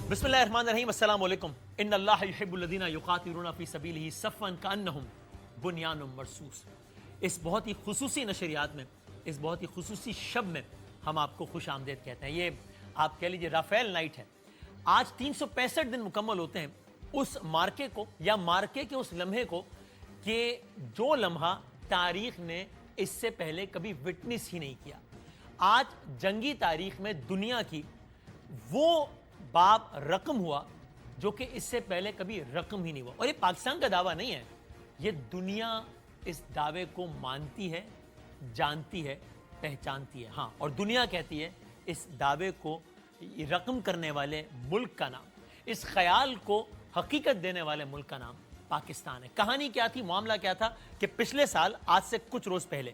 बिस्मिल्लाहिर्रहमानिर्रहीम अस्सलाम वालेकुम। इन्नल्लाह युहिब्बुल्लज़ीना युक़ातिलूना फ़ी सबीलिही सफ़्फ़न कअन्नहुम बुनियानुम मरसूस। इस बहुत ही खुसूसी नशरियात में, इस बहुत ही खुसूसी शब में हम आपको खुश आमदेद कहते हैं। ये आप कह लीजिए राफेल नाइट है। आज 365 दिन मुकम्मल होते हैं उस मार्के को या मार्के के उस लम्हे को कि जो लम्हा तारीख ने इससे पहले कभी विटनेस ही नहीं किया। आज जंगी तारीख में दुनिया की वो बाब रकम हुआ जो कि इससे पहले कभी रकम ही नहीं हुआ। और ये पाकिस्तान का दावा नहीं है, ये दुनिया इस दावे को मानती है, जानती है, पहचानती है। हाँ, और दुनिया कहती है इस दावे को रकम करने वाले मुल्क का नाम, इस ख्याल को हकीकत देने वाले मुल्क का नाम पाकिस्तान है। कहानी क्या थी, मामला क्या था कि पिछले साल आज से कुछ रोज पहले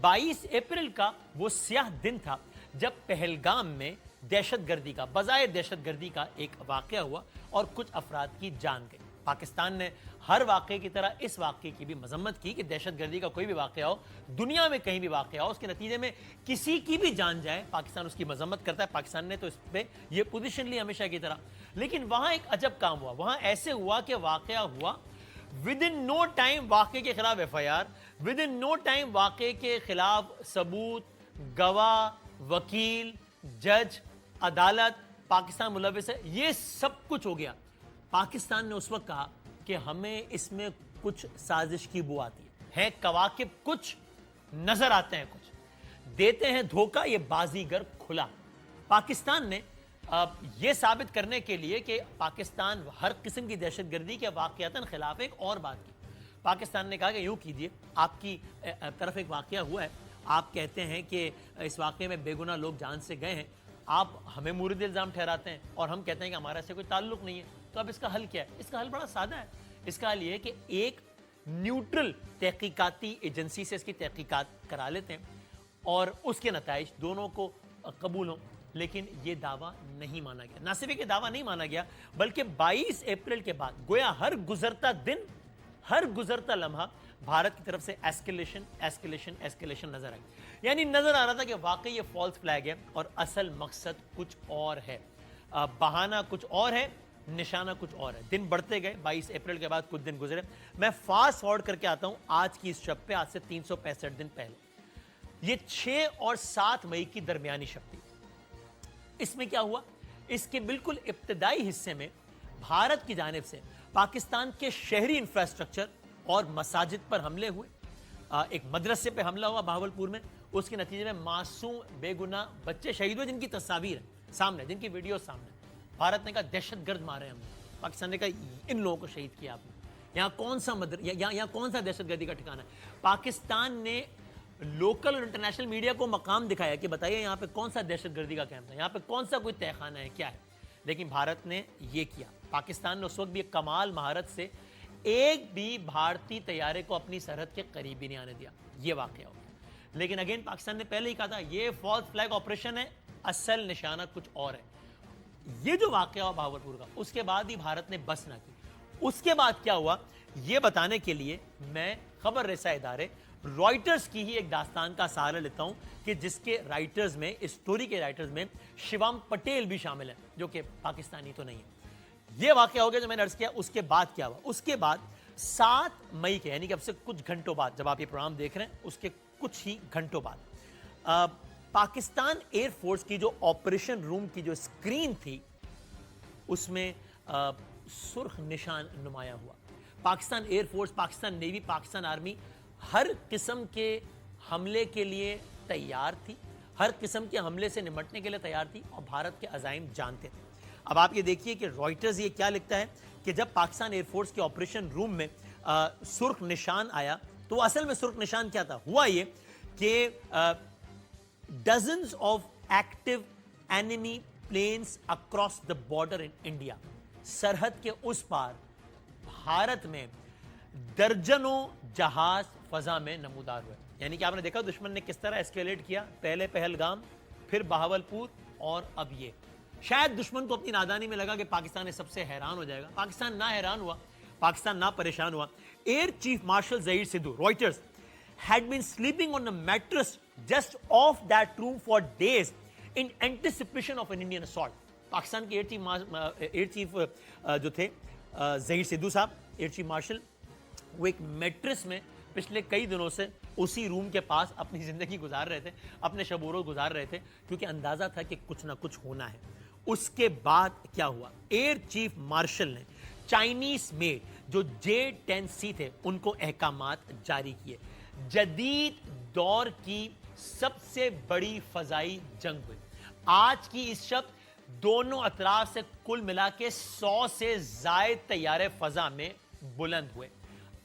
22 अप्रैल का वो स्याह दिन था जब पहलगाम में दहशतगर्दी का, बजाय दहशतगर्दी का एक वाकया हुआ और कुछ अफराद की जान गई। पाकिस्तान ने हर वाकये की तरह इस वाकये की भी मजम्मत की कि दहशतगर्दी का कोई भी वाकया हो, दुनिया में कहीं भी वाकया हो, उसके नतीजे में किसी की भी जान जाए, पाकिस्तान उसकी मजम्मत करता है। पाकिस्तान ने तो इस पर यह पोजीशन ली हमेशा की तरह। लेकिन वहां एक अजब काम हुआ। वहां ऐसे हुआ कि वाकया हुआ, विद इन नो टाइम वाकये के खिलाफ FIR, within no time वाकये के खिलाफ सबूत, गवाह, वकील, जज, अदालत, पाकिस्तान मुलविस है, ये सब कुछ हो गया। पाकिस्तान ने उस वक्त कहा कि हमें इसमें कुछ साजिश की बू आती है कवाकिब, कुछ नजर आते हैं, कुछ देते हैं धोखा, ये बाजीगर खुला। पाकिस्तान ने यह साबित करने के लिए कि पाकिस्तान हर किस्म की दहशतगर्दी के वाकयातन खिलाफ एक और बात की। पाकिस्तान ने कहा कि यूं कीजिए, आपकी तरफ एक वाकया हुआ है, आप कहते हैं कि इस वाकये में बेगुनाह लोग जान से गए हैं, आप हमें मुरीद इल्ज़ाम ठहराते हैं और हम कहते हैं कि हमारा इससे कोई ताल्लुक नहीं है। तो अब इसका हल क्या है? इसका हल बड़ा सादा है। इसका हल ये है कि एक न्यूट्रल तहकीकाती एजेंसी से इसकी तहकीकात करा लेते हैं और उसके नताइज दोनों को कबूल हों। लेकिन ये दावा नहीं माना गया। ना सिर्फ ये दावा नहीं माना गया, बल्कि 22 अप्रैल के बाद गोया हर गुजरता दिन, हर गुजरता लम्हा भारत की तरफ से एस्केलेशन एस्केलेशन एस्केलेशन नजर आई। यानी नजर आ रहा था कि वाकई ये फॉल्स फ्लैग है और असल मकसद कुछ और है, बहाना कुछ और है, निशाना कुछ और है। दिन बढ़ते गए। 22 अप्रैल के बाद कुछ दिन गुजरे। मैं फास्ट फॉरवर्ड करके आता हूं आज की इस शब पे, आज से 365 दिन पहले। ये 6 और 7 मई की दरमियानी शब थी। इसमें क्या हुआ? इसके बिल्कुल इब्तदाई हिस्से में भारत की जानिब से पाकिस्तान के शहरी इंफ्रास्ट्रक्चर और मसाजिद पर हमले हुए। एक मदरसे पे हमला हुआ भावलपुर में, उसके नतीजे में मासूम बेगुनाह बच्चे शहीद हुए, जिनकी तस्वीर है सामने, जिनकी वीडियो सामने। भारत ने कहा दहशतगर्द मारे हमने, पाकिस्तान ने कहा इन लोगों को शहीद किया आपने। यहाँ कौन सा यहाँ कौन सा दहशतगर्दी का ठिकाना है? पाकिस्तान ने लोकल और इंटरनेशनल मीडिया को मकाम दिखाया कि बताइए यहाँ पे कौन सा दहशतगर्दी का कैंप है, यहाँ पे कौन सा कोई तहखाना है, क्या है। लेकिन भारत ने ये किया। पाकिस्तान ने उस वक्त भी एक कमाल महारत से एक भी भारतीय तैयारे को अपनी सरहद के करीब भी नहीं आने दिया। ये वाकया हो गया। लेकिन अगेन पाकिस्तान ने पहले ही कहा था ये फॉल्स फ्लैग ऑपरेशन है, असल निशाना कुछ और है। ये जो वाकया हुआ भावलपुर का, उसके बाद ही भारत ने बस ना की। उसके बाद क्या हुआ, ये बताने के लिए मैं खबर रसा इदारे रॉयटर्स की ही एक दास्तान का सहारा लेता हूं कि जिसके राइटर्स में, इस स्टोरी के राइटर्स में शिवम पटेल भी शामिल है, जो कि पाकिस्तानी तो नहीं है। यह वाकया हो गया जो मैंने अर्ज किया। उसके बाद क्या हुआ? उसके बाद 7 मई के, यानी कि अब से कुछ घंटों बाद, जब आप ये प्रोग्राम देख रहे हैं उसके कुछ ही घंटों बाद, पाकिस्तान एयरफोर्स की जो ऑपरेशन रूम की जो स्क्रीन थी उसमें सुर्ख निशान नुमाया हुआ। Pakistan air force, Pakistan navy, Pakistan army हर किस्म के हमले के लिए तैयार थी, हर किस्म के हमले से निपटने के लिए तैयार थी और भारत के अजाइम जानते थे। अब आप ये देखिए कि रॉयटर्स ये क्या लिखता है कि जब पाकिस्तान एयरफोर्स के ऑपरेशन रूम में सुर्ख निशान आया, तो असल में सुर्ख निशान क्या था? हुआ ये कि dozens of active enemy planes across the border in India, सरहद के उस पार भारत में दर्जनों जहाज फजा में नमूदार हुए। यानी कि आपने देखा दुश्मन ने किस तरह एस्केलेट किया, पहले पहलगाम, फिर बहावलपुर और अब ये। शायद दुश्मन को अपनी नादानी में लगा कि पाकिस्तान सबसे हैरान हो जाएगा। पाकिस्तान ना हैरान हुआ, पाकिस्तान ना परेशान हुआ। Air chief marshal Zaheer Sidhu, Reuters, had been sleeping on a mattress just off that room for days in anticipation of an Indian assault. Pakistan के एयर चीफ जो थे ज़हीर सिद्धू साहब, एयर चीफ मार्शल, वो एक मैट्रेस में पिछले कई दिनों से उसी रूम के पास अपनी ज़िंदगी गुजार रहे थे, अपने शब-ओ-रोज़ गुजार रहे थे, क्योंकि अंदाज़ा था कि कुछ ना कुछ होना है। उसके बाद क्या हुआ? एयर चीफ मार्शल ने चाइनीज़ मेड जो J-10C थे, उनको अहकामात जारी किए। जदीद दौर की सबसे बड़ी फ़ज़ाई जंग हुई। आज की इस शब दोनों अतराफ से कुल मिला के 100 से ज़ायद तैयारे फ़ज़ा में बुलंद हुए।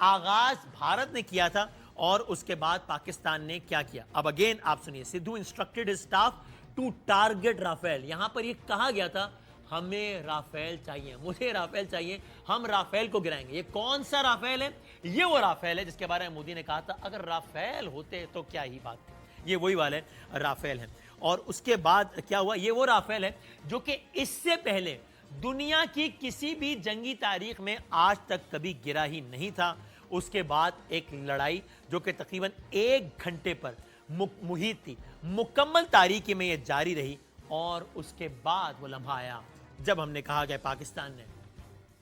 आगाज भारत ने किया था और उसके बाद पाकिस्तान ने क्या किया? अब अगेन आप सुनिए, Sidhu instructed his staff to target Rafale. यहां पर यह कहा गया था हमें राफेल चाहिए, मुझे राफेल चाहिए, हम राफेल को गिराएंगे। ये कौन सा राफेल है? ये वो राफेल है जिसके बारे में मोदी ने कहा था अगर राफेल होते तो क्या ही बात थी। ये वही वाले राफेल हैं। और उसके बाद क्या हुआ? ये वो राफेल है जो कि इससे पहले दुनिया की किसी भी जंगी तारीख में आज तक कभी गिरा ही नहीं था। उसके बाद एक लड़ाई जो कि तकरीबन 1 घंटे पर मुहित थी, मुकम्मल तारीकी में यह जारी रही। और उसके बाद वो लम्हा आया जब हमने कहा कि पाकिस्तान ने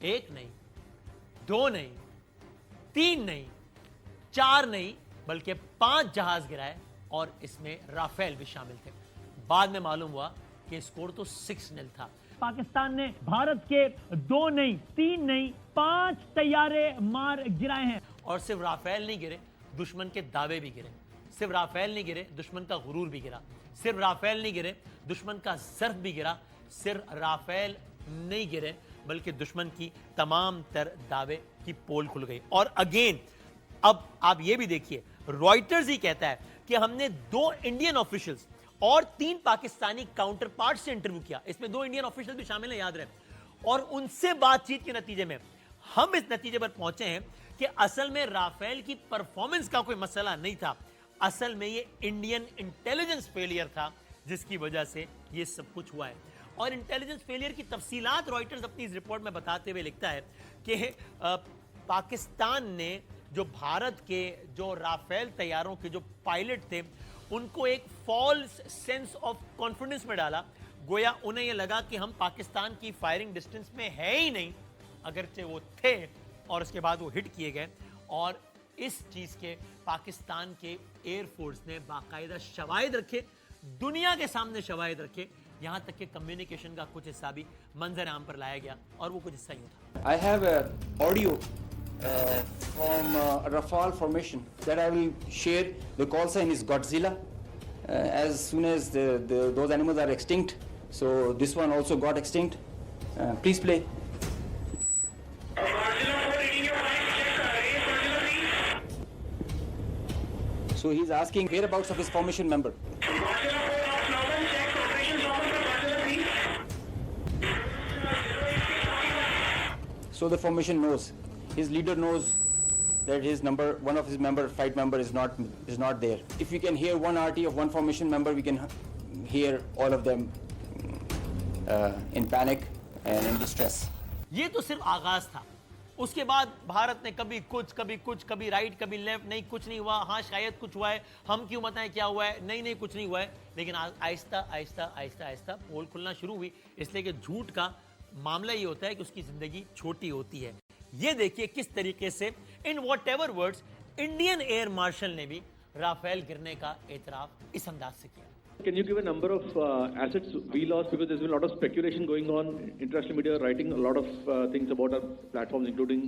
1 नहीं, 2 नहीं, 3 नहीं, 4 नहीं, बल्कि 5 जहाज गिराए और इसमें राफेल भी शामिल थे। बाद में मालूम हुआ कि स्कोर तो 6-0 था। पाकिस्तान ने भारत के 2 नहीं, 3 नहीं, 5 तैयारे मार गिराए हैं। और सिर्फ राफेल नहीं गिरे, दुश्मन के दावे भी गिरे। सिर्फ राफेल नहीं गिरे, दुश्मन का गुरूर भी गिरा। सिर्फ राफेल नहीं गिरे, दुश्मन का ज़र्फ भी गिरा। सिर्फ राफेल नहीं गिरे, बल्कि दुश्मन की तमाम तर दावे की पोल खुल गई। और अगेन अब आप ये भी देखिए, रॉयटर्स ही कहता है कि हमने 2 इंडियन ऑफिशियल्स और 3 पाकिस्तानी काउंटर पार्ट से इंटरव्यू किया। इसमें 2 इंडियन ऑफिशियल भी शामिल हैं, याद रहे। और उनसे बातचीत के नतीजे में हम इस नतीजे पर पहुंचे हैं कि असल में राफेल की परफॉर्मेंस का कोई मसला नहीं था। असल में ये इंडियन इंटेलिजेंस फेलियर था जिसकी वजह से ये सब कुछ हुआ है। और इंटेलिजेंस फेलियर की तफसीलात रॉयटर्स अपनी इस रिपोर्ट में बताते हुए लिखता है कि पाकिस्तान ने जो भारत के जो राफेल तैयारों के जो पायलट थे उनको एक फॉल्स सेंस ऑफ कॉन्फिडेंस में डाला। गोया उन्हें यह लगा कि हम पाकिस्तान की फायरिंग डिस्टेंस में है ही नहीं, अगरचे वो थे। और उसके बाद वो हिट किए गए। और इस चीज़ के पाकिस्तान के एयरफोर्स ने बाकायदा शवाहिद रखे, दुनिया के सामने शवाहिद रखे। यहाँ तक कि कम्युनिकेशन का कुछ हिस्सा भी मंजर आम पर लाया गया और वो कुछ हिस्सा यूँ था। I have audio from Rafale formation that I will share. The call sign is Godzilla. As soon as those animals are extinct, so this one also got extinct. Please play. So he's asking whereabouts of his formation member. So the formation knows, his leader knows that his number, one of his flight member is not there. If we can hear one RT of one formation member, we can hear all of them in panic and in distress. ये तो सिर्फ आगाज था। उसके बाद भारत ने कभी कुछ, कभी राइट, कभी लेफ्ट, नहीं कुछ नहीं हुआ, हाँ शायद कुछ हुआ है, हम क्यों बताएं क्या हुआ है, नहीं कुछ नहीं हुआ है। लेकिन आहिस्ता पोल खुलना शुरू हुई, इसलिए कि झूठ का मामला ये होता है कि उसकी जिंदगी छोटी होती है। ये देखिए किस तरीके से in whatever words Indian air marshal ने भी राफेल गिरने का एतराफ इस अंदाज से किया। Can you give a number of assets we lost? Because there's been a lot of speculation going on. International media writing a lot of things about our platforms, including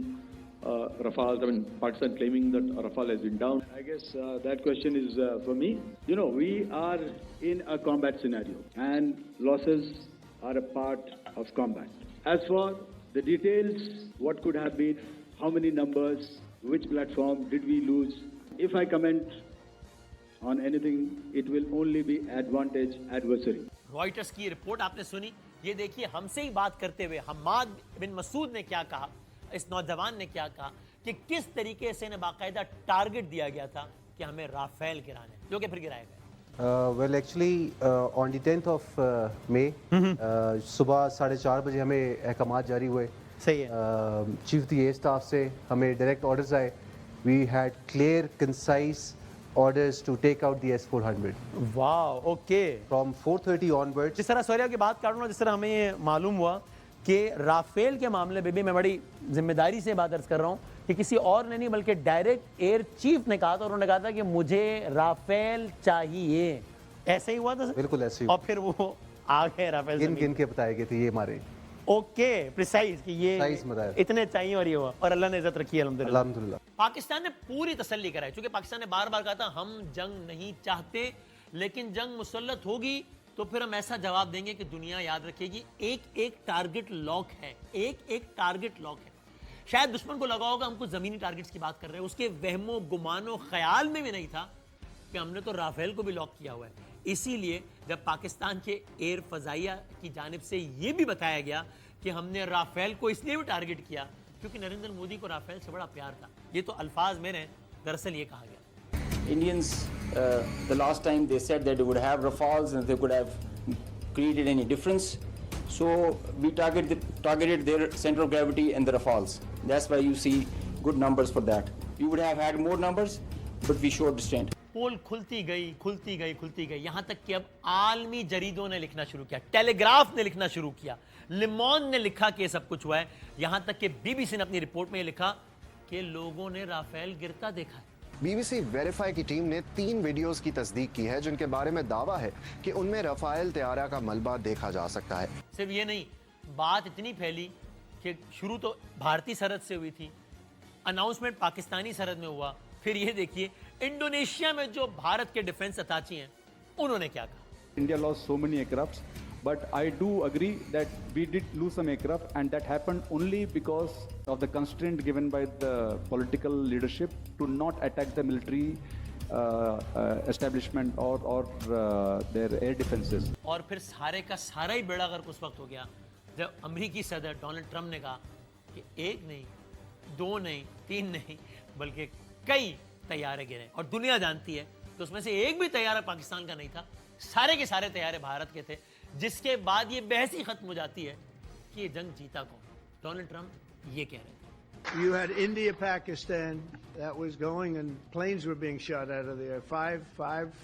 Rafale. I mean, Pakistan claiming that Rafale has been down. I guess that question is for me. You know, we are in a combat scenario, and losses are a part of combat. As for the details, what could have been, how many numbers, which platform did we lose? If I comment on anything, it will only be advantage adversary. Reuters की report आपने सुनी। ये देखिए हमसे ही बात करते हुए हम्माद बिन मसूद ने क्या कहा, इस नौजवान ने क्या कहा कि किस तरीके से इन्हें बाकायदा टारगेट दिया गया था कि हमें राफेल गिराने, जो कि फिर गिराए गए। Well, actually, on the 10th of May, सुबह 4:30 बजे हमें अहकामात जारी हुए। सही है। चीफ द एयर स्टाफ से हमें डायरेक्ट ऑर्डर्स आए। We had clear, concise orders to take out the S-400. वाह, ओके। From 4:30 onwards, जिस तरह सौर्या की बात कर रहा हूँ, जिस तरह हमें ये मालूम हुआ कि राफेल के मामले में भी मैं बड़ी जिम्मेदारी से बात अर्ज कर रहा हूँ कि किसी और ने नहीं बल्कि डायरेक्ट एयर चीफ ने कहा था, उन्होंने कहा था कि मुझे राफेल चाहिए। ऐसे ही हुआ था सर? बिल्कुल ऐसे ही और फिर वो आ गए राफेल गिन गिन के बताए गए थे ये हमारे। ओके, प्रिसाइज कि ये Precise बताया। इतने चाहिए और ये हुआ, और अल्लाह ने इज्जत रखी है अल्हम्दुलिल्लाह। अल्हम्दुलिल्लाह। पाकिस्तान ने पूरी तसल्ली कराई, क्योंकि पाकिस्तान ने बार बार कहा था हम जंग नहीं चाहते, लेकिन जंग मुसल्लत होगी तो फिर हम ऐसा जवाब देंगे कि दुनिया याद रखेगी। एक एक टारगेट लॉक है, एक एक टारगेट लॉक है। शायद दुश्मन को लगा होगा हम कुछ जमीनी टारगेट्स की बात कर रहे हैं, उसके वहमो गुमानो ख्याल में भी नहीं था कि हमने तो राफेल को भी लॉक किया हुआ है। इसीलिए जब पाकिस्तान के एयर फजाइया की जानिब से ये भी बताया गया कि हमने राफेल को इसलिए भी टारगेट किया क्योंकि नरेंद्र मोदी को राफेल से बड़ा प्यार था, ये तो अल्फाज मेरे हैं, दरअसल ये कहा गया। Indians, the last time they said that they would have Rafales and they could have created any difference. So we targeted their center of gravity and the Rafales. That's why you see good numbers for that. We would have had more numbers, but we showed restraint. पोल खुलती गई, खुलती गई, खुलती गई, यहां तक कि अब आलमी जरीदों ने लिखना शुरू किया, टेलीग्राफ ने लिखना शुरू किया, लिमॉन ने लिखा कि सब कुछ हुआ है। यहां तक कि बीबीसी ने अपनी रिपोर्ट में ये लिखा कि लोगों ने राफेल गिरता देखा है। बीबीसी वेरीफाई की टीम ने 3 वीडियोस की तस्दीक की है जिनके बारे में दावा है कि उनमें राफेल तैयारा का मलबा देखा जा सकता है। सिर्फ ये नहीं, बात इतनी फैली कि शुरू तो भारतीय सरहद से हुई थी, अनाउंसमेंट पाकिस्तानी सरहद में हुआ, फिर ये देखिए इंडोनेशिया में जो भारत के डिफेंस अताची हैं उन्होंने क्या कहा। India lost so many aircrafts, but I do agree that we did lose some aircraft, and that happened only because of the constraint given by the political leadership to not attack the military establishment or their air defenses. और फिर सारे का सारा ही बेड़ा गर्क उस वक्त हो गया जब अमेरिकी सदर डोनाल्ड ट्रंप ने कहा कि 1 नहीं, 2 नहीं, 3 नहीं, बल्कि कई तैयारे गिरे, और दुनिया जानती है कि उसमें से एक भी तैयारा पाकिस्तान का नहीं था, सारे के सारे तैयारे भारत के थे, जिसके बाद ये बहस ही खत्म हो जाती है कि ये जंग जीता कौन। डोनाल्ड ट्रंप ये कह रहे थे। You had India, Pakistan, that was going, and planes were being shot out of there. 4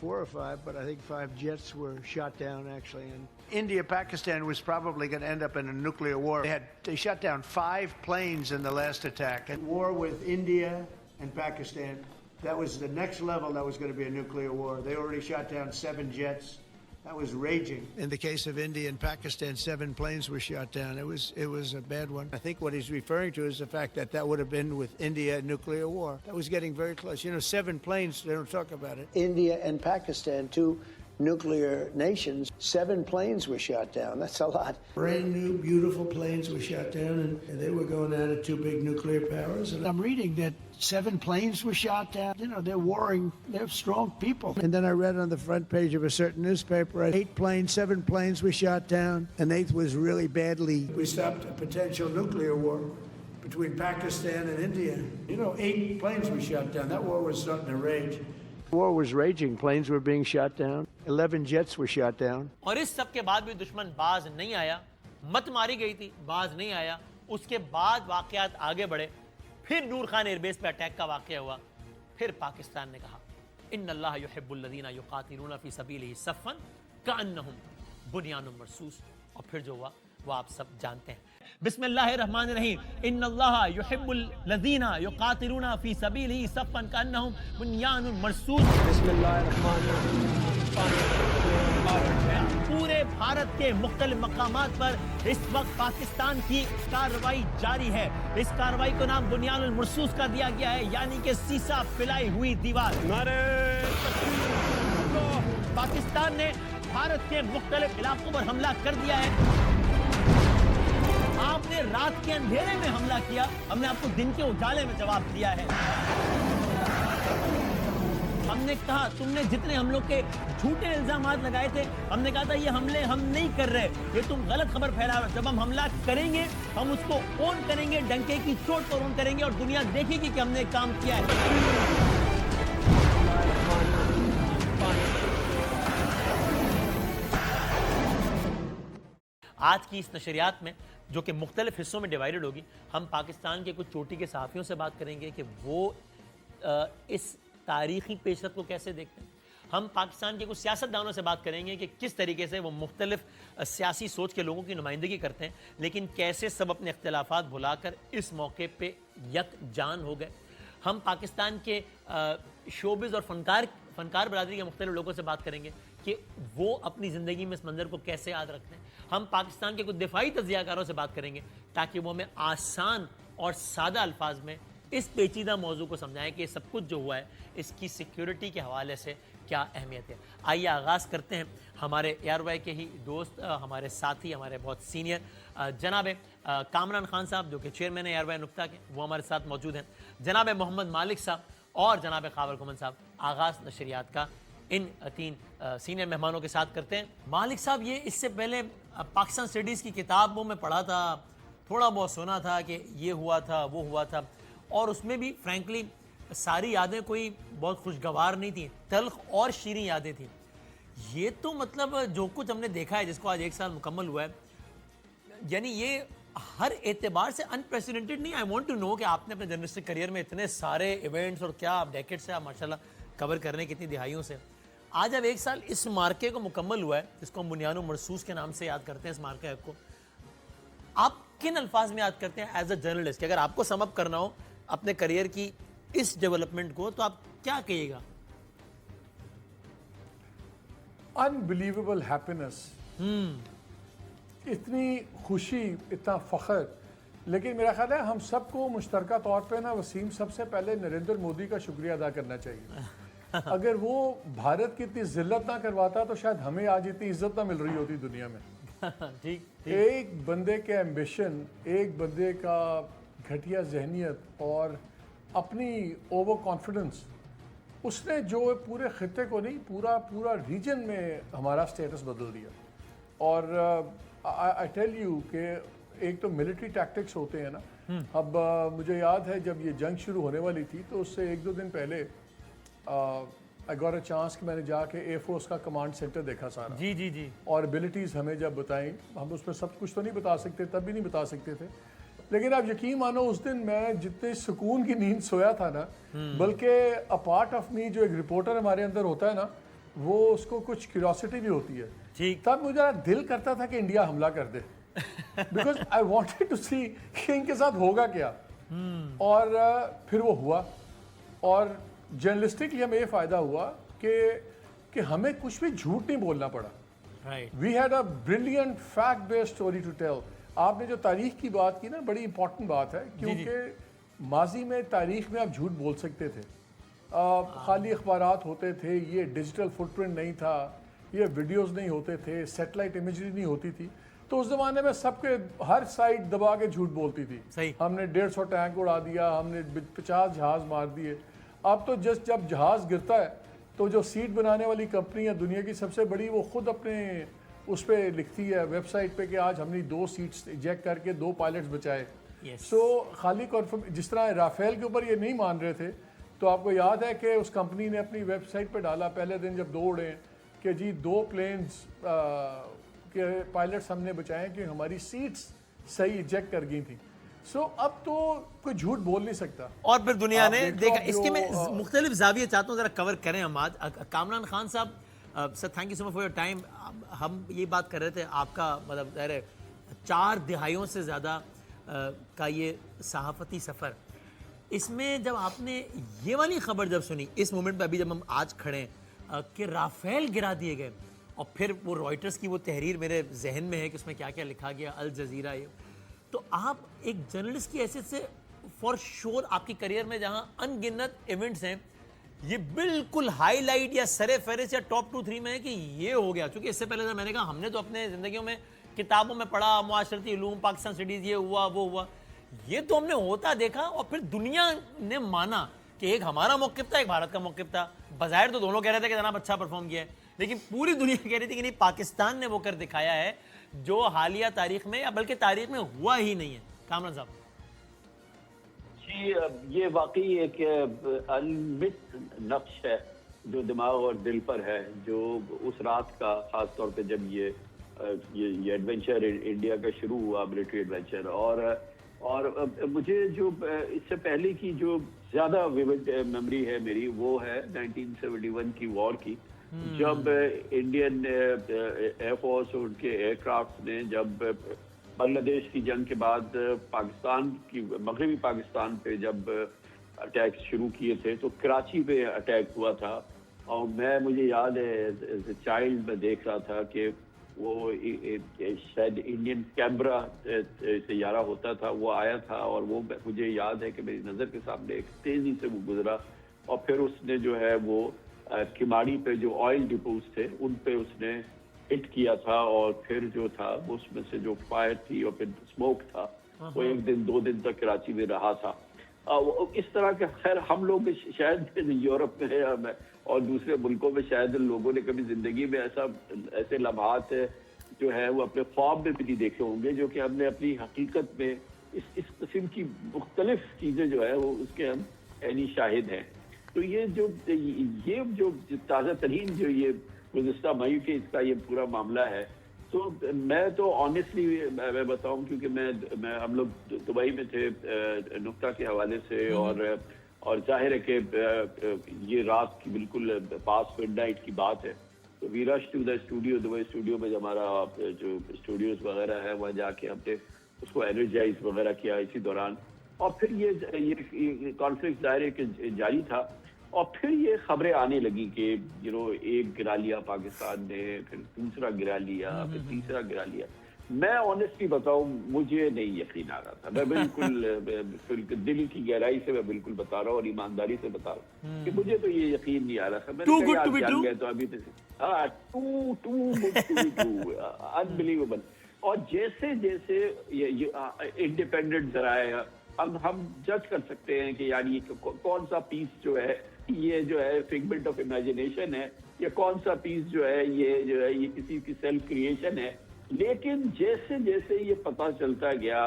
or 5, but I think 5 jets were shot down actually. And India, Pakistan was probably going to end up in a nuclear war. They shot down 5 planes in the last attack. And war with India and Pakistan, that was the next level. That was going to be a nuclear war. They already shot down 7 jets. That was raging. In the case of India and Pakistan, 7 planes were shot down. It was a bad one. I think what he's referring to is the fact that that would have been with India a nuclear war. That was getting very close. You know, 7 planes, they don't talk about it. India and Pakistan, 2 nuclear nations, 7 planes were shot down. That's a lot. Brand new, beautiful planes were shot down, and they were going out of 2 big nuclear powers. And I'm reading that 7 planes were shot down. You know, they're warring. They're strong people. And then I read on the front page of a certain newspaper, 8 planes, 7 planes were shot down. An 8th was really badly. We stopped a potential nuclear war between Pakistan and India. You know, 8 planes were shot down. That war was starting to rage. War was raging. Planes were being shot down. 11 jets were shot down. और इस सब के बाद भी दुश्मन बाज नहीं आया, मत मारी गई थी, बाज नहीं आया। उसके बाद वाकयात आगे बढ़े, फिर नूर खान एयरबेस पे अटैक का वाकया हुआ, फिर पाकिस्तान ने कहा इन्नल्लाह युहिब्बुल लज़ीना युक़ातिलूना फ़ी सबीलिही सफ़्फ़न कअन्नहुम बुनियानुम मरसूस, और फिर जो हुआ वो आप सब जानते हैं। बिस्मिल्लाहिर्रहमानिर्रहीम, इन्नल्लाह युहिब्बुल लज़ीना युक़ातिलूना फ़ी सबीलिही सफ़्फ़न कअन्नहुम बुनियानुम मरसूस। पूरे भारत के मुख्तलिफ मकामात पर इस वक्त पाकिस्तान की कार्रवाई जारी है। इस कार्रवाई को नाम बुनियानुल मरसूस का दिया गया है, यानी कि सीसा फैलाई हुई दीवार। पाकिस्तान ने भारत के मुख्तलिफ इलाकों पर हमला कर दिया है। आपने रात के अंधेरे में हमला किया, हमने आपको दिन के उजाले में जवाब दिया है। हमने कहा तुमने जितने हम लोग के झूठे इल्जामात लगाए थे, हमने कहा था ये हमले हम नहीं कर रहे, ये तुम गलत खबर फैला रहे हो। जब हम हमला करेंगे हम उसको ऑन करेंगे, डंके की चोट पर ऑन करेंगे, और दुनिया देखेगी कि हमने काम किया है। आज की इस नशरियात में, जो कि मुख्तलिफ हिस्सों में डिवाइडेड होगी, हम पाकिस्तान के कुछ चोटी के सहाफ़ियों से बात करेंगे कि वो इस तारीखी पेशरफ को कैसे देखते हैं। हम पाकिस्तान के कुछ सियासतदानों से बात करेंगे कि किस तरीके से वो मुख्तलिफ सियासी सोच के लोगों की नुमाइंदगी करते हैं, लेकिन कैसे सब अपने इख्तिलाफात भुलाकर इस मौके पे यकजान हो गए। हम पाकिस्तान के शोबिज़ और फ़नकार बरादरी के मुख्तलिफ लोगों से बात करेंगे कि वो अपनी ज़िंदगी में इस मंजर को कैसे याद रखते हैं। हम पाकिस्तान के कुछ दिफाई तज्ज़ियाकारों से बात करेंगे ताकि वो हमें आसान और सादा अल्फाज में इस पेचीदा मौजू को समझाएं कि सब कुछ जो हुआ है इसकी सिक्योरिटी के हवाले से क्या अहमियत है। आइए आगाज़ करते हैं हमारे एयरवाई के ही दोस्त, हमारे साथी, हमारे बहुत सीनियर जनाब कामरान खान साहब जो कि चेयरमैन है एयरवाई नुक्ता के, वो हमारे साथ मौजूद हैं। जनाब मोहम्मद मालिक साहब और जनाब काबर कुमन साहब आगाज़ नशरियात का इन तीन सीनियर मेहमानों के साथ करते हैं। मालिक साहब, ये इससे पहले पाकिस्तान स्टडीज़ की किताबों में पढ़ा था, थोड़ा बहुत सुना था कि ये हुआ था वो हुआ था, और उसमें भी फ्रैंकली सारी यादें कोई बहुत खुशगवार नहीं थी, तल्ख और शीरीं यादें थी। ये तो मतलब जो कुछ हमने देखा है, जिसको आज 1 साल मुकम्मल हुआ है, यानी ये हर एतबार से अनप्रेसिडेंटेड नहीं। आई वांट टू नो कि आपने अपने जर्नलिस्टिक करियर में इतने सारे इवेंट्स और क्या डेकेड से आप माशाल्लाह कवर कर रहे हैं, कितनी दिहाइयों से, आज अब 1 साल इस मार्के को मुकम्मल हुआ है, जिसको हम बुनियानो मरसूस के नाम से याद करते हैं। इस मार्के को आप किन अल्फाज में याद करते हैं एज अ जर्नलिस्ट, कि अगर आपको सम अप करना हो अपने करियर की इस डेवलपमेंट को, तो आप क्या कहिएगा? अनबिलीवेबल हैप्पीनेस, इतनी खुशी, इतना फ़ख्र। लेकिन मेरा ख्याल है हम सबको मुश्तरका तौर पे ना वसीम, सबसे पहले नरेंद्र मोदी का शुक्रिया अदा करना चाहिए। अगर वो भारत की इतनी जिल्लत ना करवाता तो शायद हमें आज इतनी इज्जत ना मिल रही होती दुनिया में। ठीक। एक बंदे के एम्बिशन, एक बंदे का घटिया जहनियत और अपनी ओवर कॉन्फिडेंस, उसने जो पूरे खित्ते को नहीं, पूरा रीजन में हमारा स्टेटस बदल दिया। और आई टेल यू कि एक तो मिलिट्री टैक्टिक्स होते हैं ना। अब मुझे याद है जब ये जंग शुरू होने वाली थी तो उससे 1-2 दिन पहले आई गॉट अ चांस कि मैंने जाके एयरफोर्स का कमांड सेंटर देखा सारा। जी। और एबिलिटीज़ हमें जब बताई, हम उसमें सब कुछ तो नहीं बता सकते, तब भी नहीं बता सकते थे, लेकिन आप यकीन मानो उस दिन मैं जितने सुकून की नींद सोया था ना, बल्कि अ पार्ट ऑफ मी जो एक रिपोर्टर हमारे अंदर होता है ना, वो उसको कुछ क्यूरियोसिटी भी होती है। ठीक। तब मुझे दिल करता था कि इंडिया हमला कर दे, बिकॉज आई वॉन्टेड टू सी कि इनके साथ होगा क्या। और फिर वो हुआ, और जर्नलिस्टिकली हमें ये फ़ायदा हुआ कि हमें कुछ भी झूठ नहीं बोलना पड़ा। We had a brilliant fact based story to tell. आपने जो तारीख की बात की ना, बड़ी इंपॉर्टेंट बात है, क्योंकि माजी में तारीख में आप झूठ बोल सकते थे, खाली अखबारात होते थे, ये डिजिटल फुटप्रिंट नहीं था, ये वीडियोस नहीं होते थे, सैटेलाइट इमेजरी नहीं होती थी, तो उस ज़माने में सबके हर साइड दबा के झूठ बोलती थी। सही। हमने 150 टैंक उड़ा दिया, हमने 50 जहाज़ मार दिए। अब तो जस्ट जब जहाज़ गिरता है तो जो सीट बनाने वाली कंपनी है दुनिया की सबसे बड़ी, वो खुद अपने उस पर लिखती है वेबसाइट पे कि आज हमने 2 सीट्स इजेक्ट करके 2 पायलट्स बचाए। सो खाली कॉन्फर्म, जिस तरह राफेल के ऊपर ये नहीं मान रहे थे, तो आपको याद है कि उस कंपनी ने अपनी वेबसाइट पे डाला पहले दिन जब 2 उड़े कि जी 2 प्लेन्स के पायलट्स हमने बचाए कि हमारी सीट्स सही इजेक्ट कर गई थी। सो अब तो कोई झूठ बोल नहीं सकता। और फिर दुनिया ने देखा। इसके मैं मुख्तलिफ जाविये चाहता हूँ ज़रा कवर करें हम आज। कामरान खान साहब, sir thank you so much for your time. हम ये बात कर रहे थे, आपका मतलब ज़ाहिर है 4 दिहाइयों से ज़्यादा का ये सहाफ़ती सफ़र, इसमें जब आपने ये वाली ख़बर जब सुनी, इस मोमेंट पे अभी जब हम आज खड़े हैं कि राफेल गिरा दिए गए, और फिर वो रॉयटर्स की वो तहरीर मेरे जहन में है कि उसमें क्या क्या लिखा गया, अल जज़ीरा, ये, तो आप एक जर्नलिस्ट की हैसियत से फॉर श्योर आपकी करियर में जहाँ अनगिनत इवेंट्स हैं, ये बिल्कुल हाईलाइट या सरे फहरिस्त या टॉप 2-3 में है कि ये हो गया। क्योंकि इससे पहले मैंने कहा हमने तो अपने ज़िंदगियों में किताबों में पढ़ा, मुआशरती उलूम, पाकिस्तान स्टडीज़, ये हुआ वो हुआ, ये तो हमने होता देखा, और फिर दुनिया ने माना कि एक हमारा मौक़िफ़ था, एक भारत का मौक़िफ़ था। बज़ाहिर तो दोनों कह रहे थे कि जनाब अच्छा परफॉर्म किया है, लेकिन पूरी दुनिया कह रही थी कि नहीं, पाकिस्तान ने वो कर दिखाया है जो हालिया तारीख में या बल्कि तारीख में हुआ ही नहीं है। कामरान साहब जी, ये वाकई एक अनमित नक्श है जो दिमाग और दिल पर है, जो उस रात का, ख़ास तौर पे जब ये एडवेंचर इंडिया का शुरू हुआ, मिलिट्री एडवेंचर, और और मुझे जो इससे पहले की जो ज़्यादा विविड मेमोरी है मेरी, वो है 1971 की वॉर की, जब इंडियन एयरफोर्स और उनके एयरक्राफ्ट ने जब बांग्लादेश की जंग के बाद पाकिस्तान की मगरबी पाकिस्तान पे जब अटैक शुरू किए थे, तो कराची पे अटैक हुआ था। और मुझे याद है एज ए चाइल्ड मैं देख रहा था कि वो शायद इंडियन कैमरा तैयारा होता था, वो आया था, और वो मुझे याद है कि मेरी नज़र के सामने एक तेज़ी से वो गुजरा, और फिर उसने जो है वो किमाड़ी पे जो ऑयल डिपोज थे उन पे उसने हिट किया था, और फिर जो था उसमें से जो फायर थी और फिर स्मोक था, वो 1 दिन 2 दिन तक कराची में रहा था। इस तरह के खैर हम लोग शायद यूरोप में और दूसरे मुल्कों में शायद लोगों ने कभी जिंदगी में ऐसे लम्हात जो है वो अपने ख्वाब में भी नहीं देखे होंगे, जो कि हमने अपनी हकीकत में इस किस्म की मुख्तलिफ चीज़ें जो है वो उसके हम ऐनी शाहिद हैं। तो ये जो ताज़ा तरीन जो ये गुज़िस्ता मई के इसका ये पूरा मामला है, तो मैं तो ऑनेस्टली मैं बताऊं, क्योंकि मैं हम लोग दुबई में थे नुक्ता के हवाले से, और जाहिर है कि ये रात की बिल्कुल पास मिडनाइट की बात है, तो we rush to the studio, Dubai studio में हमारा जो स्टूडियोज वगैरह है वहाँ जाके हमने उसको एनर्जाइज वगैरह किया इसी दौरान। और फिर ये कॉन्फ्लिक्ट जाहिर है जारी था, और फिर ये खबरें आने लगी कि एक गिरा लिया पाकिस्तान ने, फिर दूसरा गिरा लिया, फिर तीसरा गिरा लिया। मैं ऑनेस्टली बताऊं, मुझे नहीं यकीन आ रहा था। मैं बिल्कुल दिल की गहराई से मैं बिल्कुल बता रहा हूँ और ईमानदारी से बता रहा हूँ कि मुझे तो ये यकीन नहीं आ रहा था। मैंने कहा यार जान गए तो अभी टू अनबिलीवेबल। और जैसे जैसे ये इंडिपेंडेंट जराए हम जज कर सकते हैं कि यार ये कौन सा पीस जो है ये जो है फिगमेंट ऑफ इमेजिनेशन है, या कौन सा पीस जो है ये किसी की सेल्फ क्रिएशन है। लेकिन जैसे जैसे ये पता चलता गया,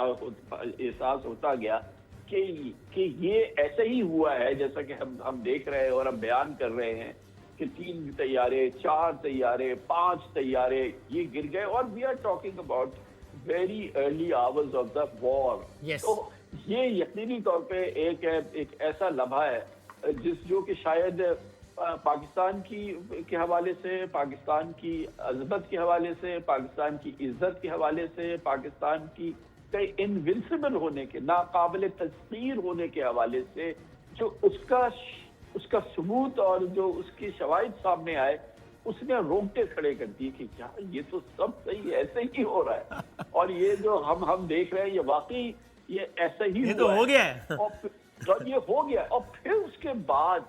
एहसास होता गया कि ये ऐसे ही हुआ है जैसा कि हम देख रहे हैं और हम बयान कर रहे हैं कि 3 तैयारे, 4 तैयारे, 5 तैयारे ये गिर गए, और we are talking about very early hours of the war. तो ये यकीनी तौर पे एक ऐसा लम्हा है जो कि शायद पाकिस्तान के हवाले से, पाकिस्तान की अज़मत के हवाले से, पाकिस्तान की इज्जत के हवाले से, पाकिस्तान की इनविंसिबल होने के, नाकाबिल तस्खीर होने के हवाले से, जो उसका सबूत और जो उसकी शवाहिद सामने आए, उसने रोंगटे खड़े कर दिए कि यार ये तो सब सही ऐसे ही हो रहा है, और ये जो हम देख रहे हैं ये वाकई ये ऐसा ही ये तो हो गया है। और ये हो गया। और फिर उसके बाद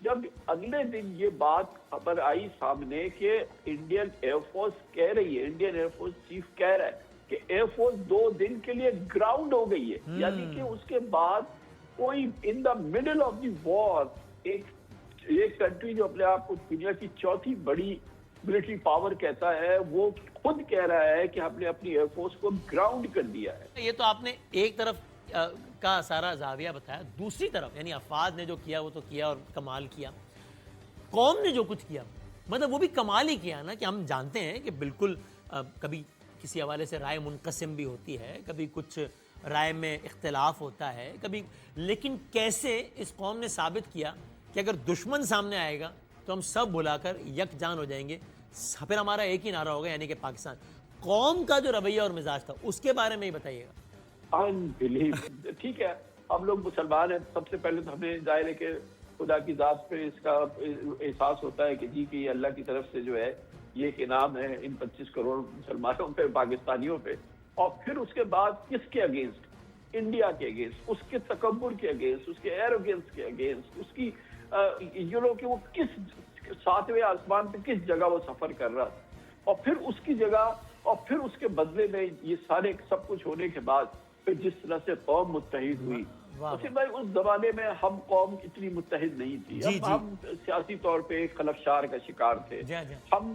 जब अगले दिन ये बात खबर आई सामने कि इंडियन एयरफोर्स कह रही है, इंडियन एयरफोर्स चीफ कह रहा है कि एयरफोर्स 2 दिन के लिए ग्राउंड हो गई है, यानी कि उसके बाद कोई in the middle of the war एक कंट्री जो अपने आप को दुनिया की 4थी बड़ी मिलिट्री पावर कहता है, वो खुद कह रहा है कि हमने अपनी एयरफोर्स को ग्राउंड कर दिया है। ये तो आपने एक तरफ का सारा जाविया बताया, दूसरी तरफ यानी अफवाद ने जो किया वो तो किया और कमाल किया, कौम ने जो कुछ किया मतलब वो भी कमाल ही किया ना। कि हम जानते हैं कि बिल्कुल कभी किसी हवाले से राय मुनक़सिम भी होती है, कभी कुछ राय में इख्तिलाफ होता है कभी, लेकिन कैसे इस कौम ने साबित किया कि अगर दुश्मन सामने आएगा तो हम सब बुलाकर यकजान हो जाएंगे, फिर हमारा एक ही नारा होगा यानी कि पाकिस्तान। कौम का जो रवैया और मिजाज था उसके बारे में ही बताइएगा। अनबिलीवेबल। ठीक है, हम लोग मुसलमान हैं, सबसे पहले तो हमें जाहिर है कि खुदा की ज़ात पे इसका एहसास होता है कि जी कि ये अल्लाह की तरफ से जो है ये एक इनाम है इन 25 करोड़ मुसलमानों पे, पाकिस्तानियों पे। और फिर उसके बाद किसके अगेंस्ट? इंडिया के अगेंस्ट, उसके तकब्बुर के अगेंस्ट, उसके एरोगेंस के अगेंस्ट, उसकी कि वो किस 7वें आसमान पे किस जगह वो सफर कर रहा, और फिर उसकी जगह और फिर उसके बदले में ये सारे सब कुछ होने के बाद फिर जिस तरह से कौम मुत्तहिद हुई। तो भाई उस जमाने में हम कौम इतनी मुत्तहिद नहीं थी। हम सियासी तौर पे एक खलफशार का शिकार थे, हम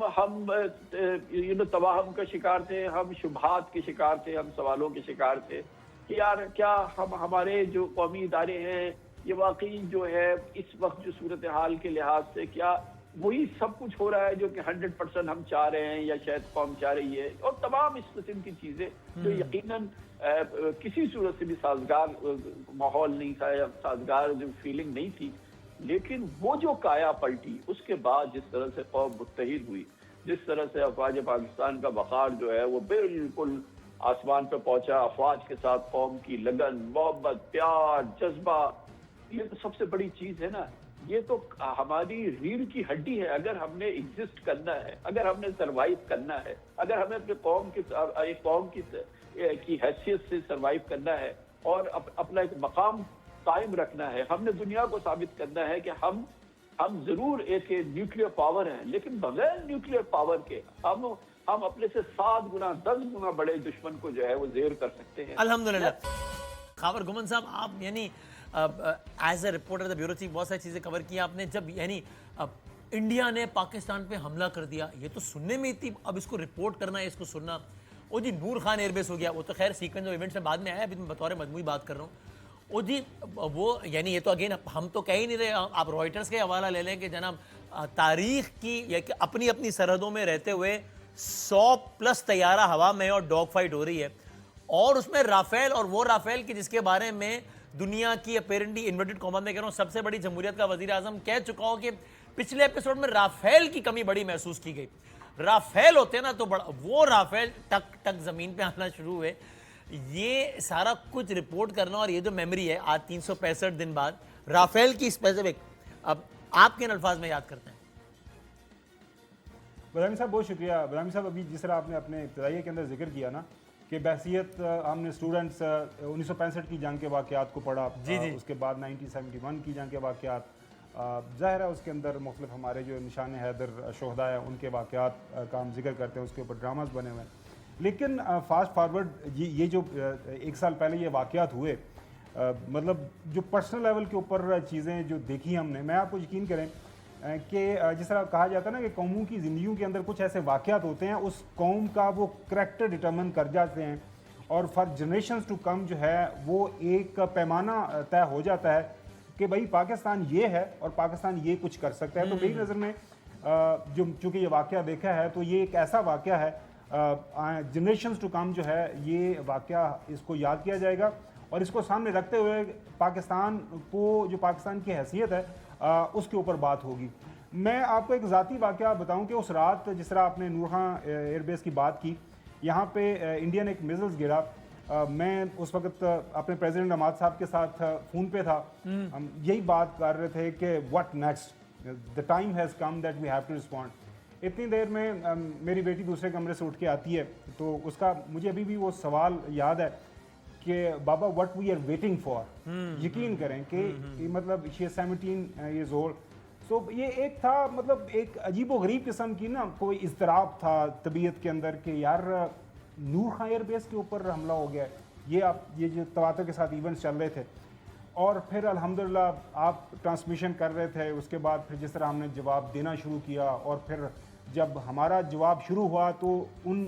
तवाहम का शिकार थे, हम शुबहात के शिकार थे, हम सवालों के शिकार थे कि यार क्या हमारे जो कौमी इदारे हैं ये वाकई जो है इस वक्त जो सूरत हाल के लिहाज से क्या वही सब कुछ हो रहा है जो कि 100% हम चाह रहे हैं या शायद कौम चाह रही है, और तमाम इस किस्म की चीजें जो यकीनन किसी सूरत से भी साजगार माहौल नहीं था या साजगार जो फीलिंग नहीं थी। लेकिन वो जो काया पलटी उसके बाद जिस तरह से कौम मुत्तहिद हुई, जिस तरह से अफवाज पाकिस्तान का वक़ार जो है वो बिल्कुल आसमान पे पहुंचा, अफवाज के साथ कौम की लगन, मोहब्बत, प्यार, जज्बा, ये तो सबसे बड़ी चीज है ना। ये तो हमारी रीढ़ की हड्डी है। अगर हमने एग्जिस्ट करना है, अगर हमने सरवाइव करना है, अगर हमें अपने कौम की हैसियत से सरवाइव करना है और अपना एक मकाम कायम रखना है, हमने दुनिया को साबित करना है कि हम जरूर एक न्यूक्लियर पावर हैं, लेकिन बगैर न्यूक्लियर पावर के हम अपने से 7 गुना 10 गुना बड़े दुश्मन को जो है वो ज़ेर कर सकते हैं। अल्हम्दुलिल्लाह। खावर गुमन साहब, आप यानी as a reporter the bureau chief बहुत सारी चीज़ें कवर की आपने। जब यानी इंडिया ने पाकिस्तान पे हमला कर दिया, ये तो सुनने में थी, अब इसको रिपोर्ट करना है, इसको सुनना। ओ जी, नूर खान एयरबेस हो गया, वो तो खैर सीक्वेंस ऑफ इवेंट्स में बाद में आया, अभी मैं बतौर मजमूई बात कर रहा हूँ। ओ जी, वो यानी ये तो अगेन हम तो कह ही नहीं रहे, आप रॉयटर्स के हवाला ले लें कि जनाब तारीख की या कि अपनी अपनी सरहदों में रहते हुए 100+ तैयारा हवा में और डॉग फाइट हो रही है, और उसमें राफेल, और वो राफेल की जिसके बारे में दुनिया की अपेरेंटली इन्वर्टेड कॉमन में कह रहा हूँ सबसे बड़ी जमहूरियत का वजीर आजम कह चुका हो कि पिछले एपिसोड में राफेल की कमी बड़ी महसूस की गई। राफेल होते ना तो बड़ा, वो राफेल टक टक जमीन पे आना शुरू हुए। ये सारा कुछ रिपोर्ट करना और ये जो मेमोरी है आज 365 दिन बाद राफेल की स्पेसिफिक, अब आप किन अल्फाज में याद करते हैं? बदामी साहब बहुत शुक्रिया। बदामी साहब, अभी जिस तरह आपने अपने इब्तदाइया के अंदर जिक्र किया ना कि बहसियत हमने स्टूडेंट्स 1965 की जंग के वाक़यात को पढ़ा, उसके बाद 1971 की जंग के वाक़यात, ज़ाहिर है उसके अंदर मुख्तलिफ हमारे जो निशान हैदर शोहदा है उनके वाक़यात का हम जिक्र करते हैं, उसके ऊपर ड्रामास बने हुए हैं। लेकिन फास्ट फारवर्ड ये जो 1 साल पहले ये वाक़यात हुए, मतलब जो पर्सनल लेवल के ऊपर चीज़ें जो देखी हमने, मैं आपको यकीन करें कि जिस तरह कहा जाता है ना कि कौमों की ज़िंदगियों के अंदर कुछ ऐसे वाक़यात होते हैं, उस कौम का वो करैक्टर डिटरमिन कर जाते हैं, और फॉर जनरेशंस टू कम जो है वो एक पैमाना तय हो जाता है कि भाई पाकिस्तान ये है और पाकिस्तान ये कुछ कर सकता है। तो मेरी नज़र में जो चूँकि ये वाक़या देखा है, तो ये एक ऐसा वाक़या है, जनरेशंस टू कम जो है ये वाक़या इसको याद किया जाएगा, और इसको सामने रखते हुए पाकिस्तान को, जो पाकिस्तान की हैसियत है, उसके ऊपर बात होगी। मैं आपको एक ज़ाती वाक़या बताऊं कि उस रात जिस तरह आपने नूर खान एयरबेस की बात की, यहाँ पे इंडियन एक मिज़ल्स गिरा। मैं उस वक्त अपने प्रेसिडेंट अहमद साहब के साथ फ़ोन पे था, हम यही बात कर रहे थे कि what next, the time has come that we have to respond. इतनी देर में मेरी बेटी दूसरे कमरे से उठ के आती है, तो उसका मुझे अभी भी वो सवाल याद है कि बाबा what we are waiting for. यकीन करें कि मतलब she is 17 years old। So ये एक था, मतलब एक अजीब व गरीब किस्म की ना कोई इज़्तिराब था तबीयत के अंदर कि यार नूर खान एयरबेस के ऊपर हमला हो गया है। ये जो तवातर के साथ इवेंट्स चल रहे थे, और फिर अल्हम्दुलिल्लाह आप ट्रांसमिशन कर रहे थे, उसके बाद फिर जिस तरह हमने जवाब देना शुरू किया, और फिर जब हमारा जवाब शुरू हुआ तो उन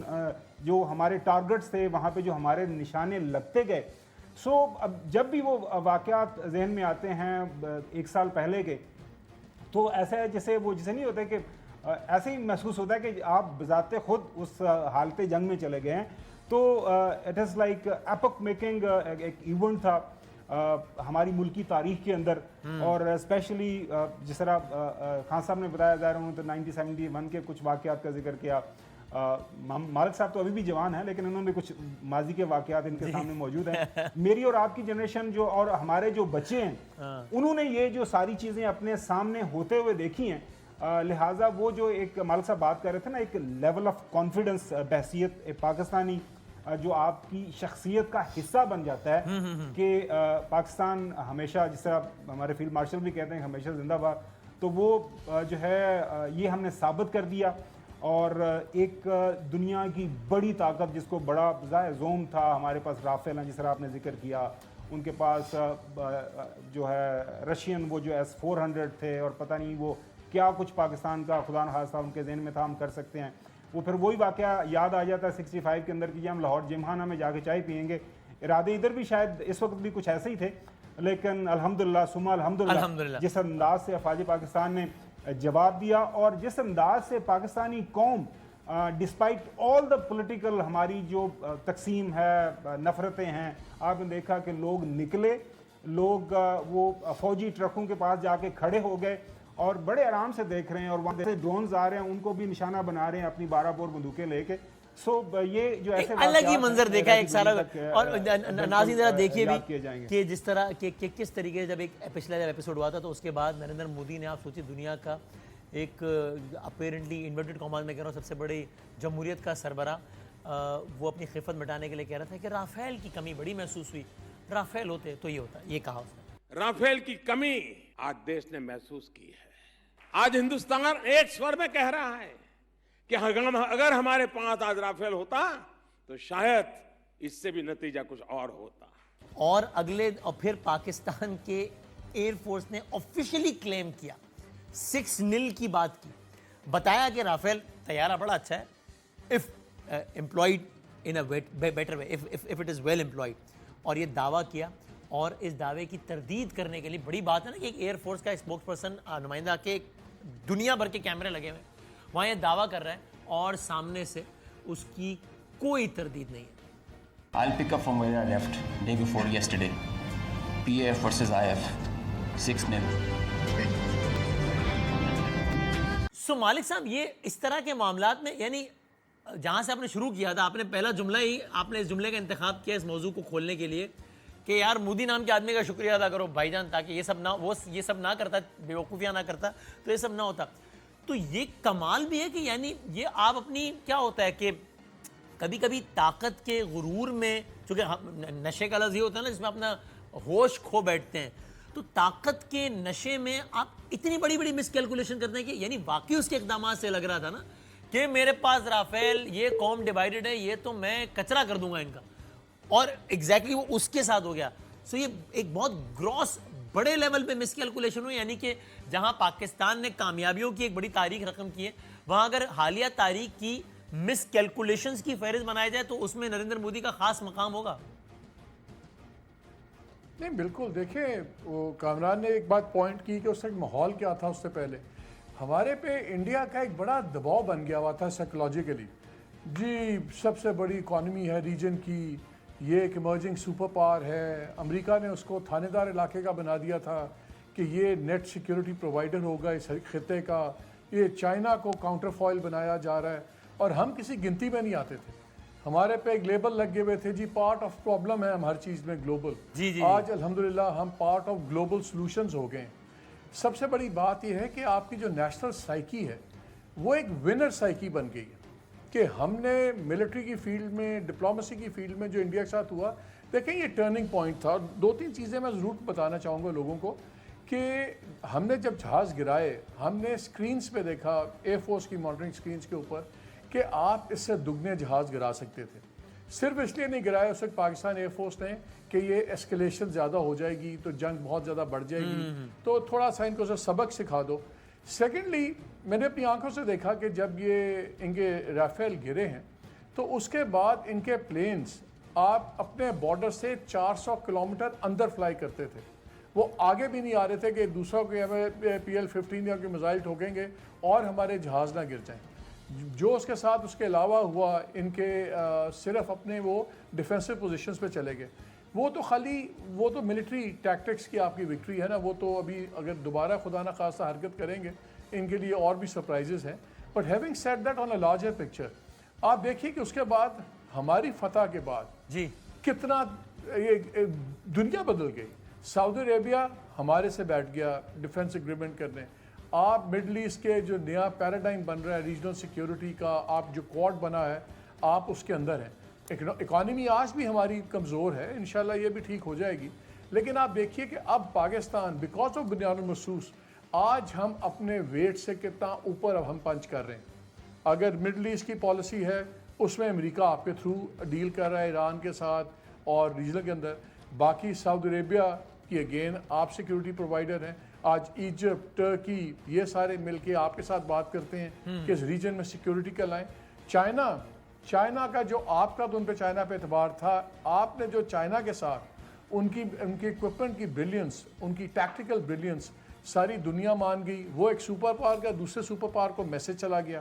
जो हमारे टारगेट्स थे वहाँ पे जो हमारे निशाने लगते गए। सो अब जब भी वो वाक़यात जहन में आते हैं 1 साल पहले के, तो ऐसा है जैसे वो जैसे नहीं होता कि ऐसे ही महसूस होता है कि आप बज़ाते खुद उस हालत जंग में चले गए हैं। तो it is like epoch making एक इवेंट था हमारी मुल्क की तारीख के अंदर, और स्पेशली जिस तरह खान साहब ने बताया जा रहा हूँ तो 1971 के कुछ वाक़यात का जिक्र किया। मालिक साहब तो अभी भी जवान हैं, लेकिन उन्होंने कुछ माजी के वाक़यात इनके सामने मौजूद हैं। मेरी और आपकी जनरेशन जो, और हमारे जो बच्चे हैं, उन्होंने ये जो सारी चीज़ें अपने सामने होते हुए देखी हैं, लिहाजा वो जो एक मालिक साहब बात कर रहे थे ना, एक लेवल ऑफ कॉन्फिडेंस बहसियत पाकिस्तानी जो आपकी शख्सियत का हिस्सा बन जाता है कि पाकिस्तान हमेशा, जिस तरह हमारे फील्ड मार्शल भी कहते हैं हमेशा जिंदाबाद, तो वो जो है ये हमने साबित कर दिया। और एक दुनिया की बड़ी ताकत जिसको बड़ा जोम था, हमारे पास राफेल हैं जिस तरह आपने जिक्र किया, उनके पास जो है रशियन वो जो S-400 थे, और पता नहीं वो क्या कुछ पाकिस्तान का खुदा न खास्ता उनके जहन में था हम कर सकते हैं। वो फिर वही वाक़या याद आ जाता है 65 के अंदर कि हम लाहौर जिमखाना में जाके चाय पियेंगे। इरादे इधर भी शायद इस वक्त भी कुछ ऐसे ही थे, लेकिन अल्हम्दुलिल्लाह सुम्मा अल्हम्दुलिल्लाह जिस अंदाज से अफवाज पाकिस्तान ने जवाब दिया। और जिस अंदाज से पाकिस्तानी कौम डिस्पाइट ऑल द पॉलिटिकल हमारी जो तकसीम है, नफ़रतें हैं, आपने देखा कि लोग निकले, लोग वो फौजी ट्रकों के पास जाके खड़े हो गए और बड़े आराम से देख रहे हैं, और वहाँ से ड्रोन्स आ रहे हैं, उनको भी निशाना बना रहे हैं अपनी 12 बोर बंदूकें लेके। ये जो ऐसे अलग ही मंजर देखा एक सारा। और नाज़रीन जरा देखिए भी कि जिस तरह कि किस तरीके से जब पिछला एपिसोड हुआ था तो उसके बाद नरेंद्र मोदी ने, आप सोचिए, दुनिया का एक अपेरेंटली इन्वर्टेड कॉमर्स में कह रहा हूँ सबसे बड़ी जमहूरियत का सरबरा, वो अपनी खिफत मिटाने के लिए कह रहा था कि राफेल की कमी बड़ी महसूस हुई, राफेल होते तो ये होता, ये कहा उसने। राफेल की कमी आज देश ने महसूस की है। आज हिंदुस्तान एक स्वर में कह रहा है कि अगर हमारे पास आज राफेल होता तो शायद इससे भी नतीजा कुछ और होता। और फिर पाकिस्तान के एयरफोर्स ने ऑफिशियली क्लेम किया, 6-0 की बात की, बताया कि राफेल तैयारा बड़ा अच्छा है if employed in a better way, if it is well employed, और ये दावा किया। और इस दावे की तरदीद करने के लिए बड़ी बात है ना कि एक एयरफोर्स का स्पोक्स पर्सन, नुमाइंदा के दुनिया भर के कैमरे लगे हुए हैं, वहाँ ये दावा कर रहा है और सामने से उसकी कोई तरदीद नहीं है। I'll pick up from where I left day before yesterday. PAF versus IF, 6-0. सो मालिक साहब, ये इस तरह के मामलात में, यानी जहाँ से आपने शुरू किया था, आपने पहला जुमला ही, आपने इस जुमले का इंतखाब किया इस मौजू को खोलने के लिए कि यार मोदी नाम के आदमी का शुक्रिया अदा करो भाईजान, ताकि ये सब ना करता, बेवकूफ़ियाँ ना करता तो ये सब ना होता। तो ये कमाल भी है कि यानी ये आप अपनी, क्या होता है कि कभी कभी ताकत के गुरूर में, चूँकि नशे का लफ्ज़ ये होता है ना जिसमें अपना होश खो बैठते हैं, तो ताकत के नशे में आप इतनी बड़ी बड़ी मिसकैलकुलेशन करते हैं कि यानी वाकई उसके इक़दामात से लग रहा था ना कि मेरे पास राफेल, ये कौम डिवाइडेड है, ये तो मैं कचरा कर दूंगा इनका, और एग्जैक्टली वो उसके साथ हो गया। सो ये एक बहुत ग्रॉस बड़े लेवल पे मिसकैलकुलेशन हुई, यानी कि जहां पाकिस्तान ने कामयाबियों की एक बड़ी तारीख रकम की है, वहां अगर हालिया तारीख की मिसकैलकुलेशंस की फहरिस्त बनाई जाए तो उसमें नरेंद्र मोदी का खास मकाम होगा। नहीं, बिल्कुल। देखिए, वो कामरान ने एक बात पॉइंट की कि उस वक्त माहौल क्या था। उससे पहले हमारे पे इंडिया का एक बड़ा दबाव बन गया हुआ था साइकोलॉजिकली, जी सबसे बड़ी इकॉनमी है रीजन की, ये एक इमर्जिंग सुपर पावर है, अमेरिका ने उसको थानेदार इलाके का बना दिया था कि ये नेट सिक्योरिटी प्रोवाइडर होगा इस खिते का, ये चाइना को काउंटर फॉइल बनाया जा रहा है, और हम किसी गिनती में नहीं आते थे। हमारे पे एक लेबल लगे हुए थे, जी पार्ट ऑफ प्रॉब्लम है हम हर चीज़ में ग्लोबल। जी। आज अल्हम्दुलिल्लाह हम पार्ट ऑफ ग्लोबल सॉल्यूशंस हो गए। सबसे बड़ी बात यह है कि आपकी जो नेशनल साइकी है वो एक विनर साइकी बन गई है कि हमने मिलिट्री की फील्ड में, डिप्लोमेसी की फील्ड में जो इंडिया के साथ हुआ, देखें ये टर्निंग पॉइंट था। 2-3 चीज़ें मैं ज़रूर बताना चाहूँगा लोगों को कि हमने जब जहाज़ गिराए, हमने स्क्रीन्स पे देखा, एयरफोर्स की मॉनिटरिंग स्क्रीन्स के ऊपर, कि आप इससे दुगने जहाज़ गिरा सकते थे। सिर्फ इसलिए नहीं गिराया उस वक्त पाकिस्तान एयरफोर्स ने कि ये एस्केलेशन ज़्यादा हो जाएगी तो जंग बहुत ज़्यादा बढ़ जाएगी, तो थोड़ा सा इनको सबक सिखा दो। सेकेंडली, मैंने अपनी आंखों से देखा कि जब ये इनके राफेल गिरे हैं तो उसके बाद इनके प्लेन्स आप अपने बॉर्डर से 400 किलोमीटर अंदर फ्लाई करते थे। वो आगे भी नहीं आ रहे थे कि दूसरों के हमें PL-15 या के मिसाइल ठोकेंगे और हमारे जहाज़ ना गिर जाएं। जो उसके साथ उसके अलावा हुआ, इनके सिर्फ अपने वो डिफेंसिव पोजीशंस पे चले गए। वो तो मिलिट्री टैक्टिक्स की आपकी विक्ट्री है ना, वो तो अभी अगर दोबारा खुदा ना खास्ता हरकत करेंगे इनके लिए और भी सरप्राइजेस हैं। But having said that, on a larger picture आप देखिए कि उसके बाद हमारी फतह के बाद जी कितना ये दुनिया बदल गई। सऊदी अरेबिया हमारे से बैठ गया डिफेंस एग्रीमेंट करने। आप मिडल ईस्ट के जो नया पैराडाइम बन रहा है रीजनल सिक्योरिटी का, आप जो क्वाड बना है आप उसके अंदर हैं। इकॉनमी आज भी हमारी कमज़ोर है, इंशाल्लाह ये भी ठीक हो जाएगी। लेकिन आप देखिए कि अब पाकिस्तान बिकॉज ऑफ बुनियादुल महसूस आज हम अपने वेट से कितना ऊपर अब हम पंच कर रहे हैं। अगर मिडल ईस्ट की पॉलिसी है उसमें अमेरिका आपके थ्रू डील कर रहा है ईरान के साथ और रीजन के अंदर, बाकी सऊदी अरेबिया की अगेन आप सिक्योरिटी प्रोवाइडर हैं। आज इजिप्ट, टर्की, ये सारे मिलके आपके साथ बात करते हैं कि इस रीजन में सिक्योरिटी का लाएं। चाइना का जो आपका तो उन पे चाइना पे एतबार था, आपने जो चाइना के साथ उनकी इक्विपमेंट की ब्रिलियंस, उनकी टैक्टिकल ब्रिलियंस सारी दुनिया मान गई। वो एक सुपर पावर का दूसरे सुपर पावर को मैसेज चला गया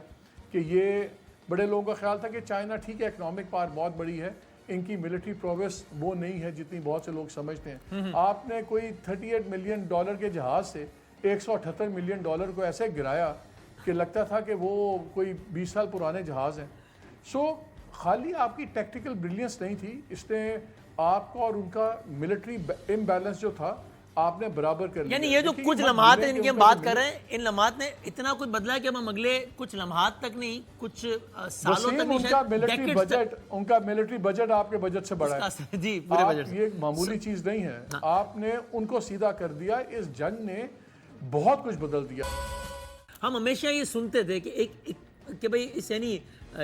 कि ये बड़े लोगों का ख्याल था कि चाइना ठीक है इकोनॉमिक पावर बहुत बड़ी है, इनकी मिलिट्री प्रोग्रेस वो नहीं है जितनी बहुत से लोग समझते हैं। आपने कोई $38 मिलियन के जहाज़ से $178 मिलियन को ऐसे गिराया कि लगता था कि वो कोई 20 साल पुराने जहाज़ हैं। सो खाली आपकी टैक्टिकल ब्रिलियंस नहीं थी, इसने आपका और उनका मिलिट्री इम्बैलेंस जो था आपने बराबर कर लिया। यानी ये जो कुछ लम्हात हैं इनकी हम बात कर रहे हैं, इन लम्हात ने इतना कुछ बदला है कि अब हम अगले कुछ लम्हात तक नहीं, कुछ सालों तक नहीं, उनका मिलिट्री बजट, उनका मिलिट्री बजट आपके बजट से बड़ा है जी, पूरे बजट से। ये मामूली चीज नहीं है। आपने उनको सीधा कर दिया। इस जंग ने बहुत कुछ बदल दिया। हम हमेशा ये सुनते थे कि कि भाई इस यानी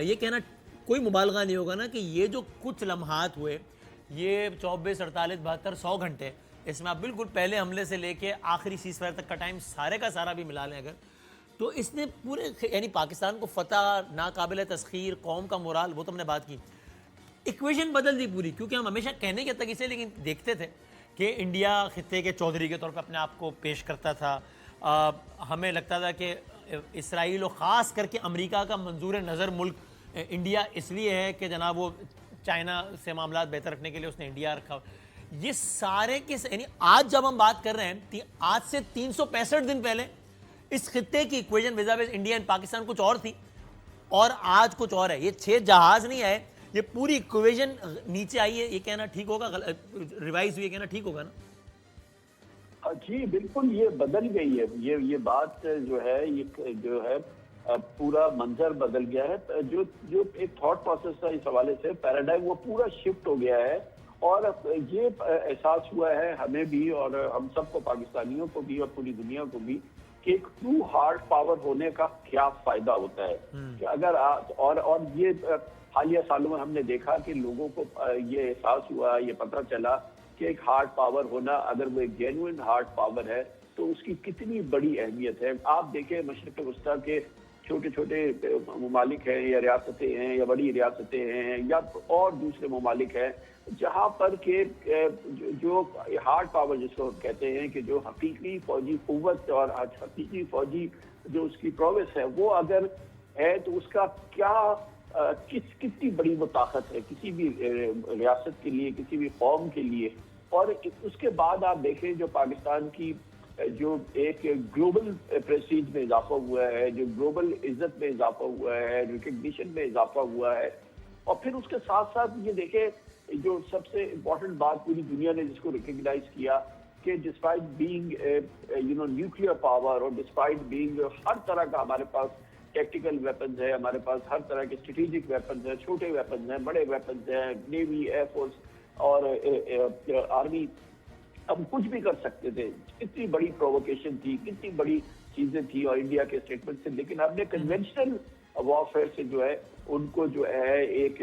ये कहना कोई मुबालगा नहीं होगा ना कि ये जो कुछ लम्हात हुए, ये 24, 48, 72, 100 घंटे, इसमें आप बिल्कुल पहले हमले से लेके आखिरी सीज़फायर तक का टाइम सारे का सारा भी मिला लें अगर, तो इसने पूरे यानी पाकिस्तान को फतह, नाकाबिल तस्खीर, कौम का मोराल, वो तो हमने बात की, इक्वेशन बदल दी पूरी। क्योंकि हम हमेशा कहने के तक इसे लेकिन देखते थे कि इंडिया खित्ते के चौधरी के तौर पर अपने आप को पेश करता था। हमें लगता था कि इसराइल और ख़ास करके अमेरिका का मंजूर नज़र मुल्क इंडिया इसलिए है कि जनाब वो चाइना से मामला बेहतर रखने के लिए उसने इंडिया रखा। ये सारे के यानी आज जब हम बात कर रहे हैं, आज से 365 दिन पहले इस खित्ते की इक्वेशन विज़ाविज़ इंडिया एंड पाकिस्तान कुछ और थी और आज कुछ और है। ये 6 जहाज नहीं आए, ये पूरी इक्वेशन नीचे आई है। ये कहना ठीक होगा, रिवाइज हुई, कहना ठीक होगा ना? जी बिल्कुल, ये बदल गई है। ये बात जो है, ये जो है पूरा मंजर बदल गया है। जो एक थॉट प्रोसेस था इस हवाले से, पैराडाइम वो पूरा शिफ्ट हो गया है। और ये एहसास हुआ है हमें भी और हम सबको, पाकिस्तानियों को भी और पूरी दुनिया को भी, कि एक ट्रू हार्ड पावर होने का क्या फायदा होता है। कि अगर और ये हालिया सालों में हमने देखा कि लोगों को ये एहसास हुआ, ये पता चला कि एक हार्ड पावर होना, अगर वो एक जेन्युइन हार्ड पावर है तो उसकी कितनी बड़ी अहमियत है। आप देखें मशरिक़ वस्ता के छोटे छोटे ममालिक हैं या रियासतें हैं या बड़ी रियासतें हैं या और दूसरे ममालिक हैं, जहाँ पर के जो हार्ड पावर जिसको कहते हैं, कि जो हकीकी फौजी कुव्वत और हकीकी फौजी जो उसकी प्रोग्रेस है, वो अगर है तो उसका क्या कितनी बड़ी वो ताकत है किसी भी रियासत के लिए, किसी भी कौम के लिए। और उसके बाद आप देखें जो पाकिस्तान की जो एक ग्लोबल प्रेस्टीज में इजाफा हुआ है, जो ग्लोबल इज्जत में इजाफा हुआ है, रिकग्निशन में इजाफा हुआ है, और फिर उसके साथ साथ ये देखें जो सबसे इम्पोर्टेंट बात पूरी दुनिया ने जिसको रिकग्नाइज किया कि डिस्पाइट बीइंग न्यूक्लियर पावर और डिस्पाइट बीइंग हर तरह का हमारे पास टेक्टिकल वेपन्स है, हमारे पास हर तरह के स्ट्रेटेजिक वेपन्स हैं, छोटे वेपन्स हैं, बड़े वेपन्स हैं, नेवी, एयरफोर्स और आर्मी, हम कुछ भी कर सकते थे। कितनी बड़ी प्रोवोकेशन थी, कितनी बड़ी चीजें थी और इंडिया के स्टेटमेंट से, लेकिन हमने कन्वेंशनल वॉरफेयर से जो है उनको जो है एक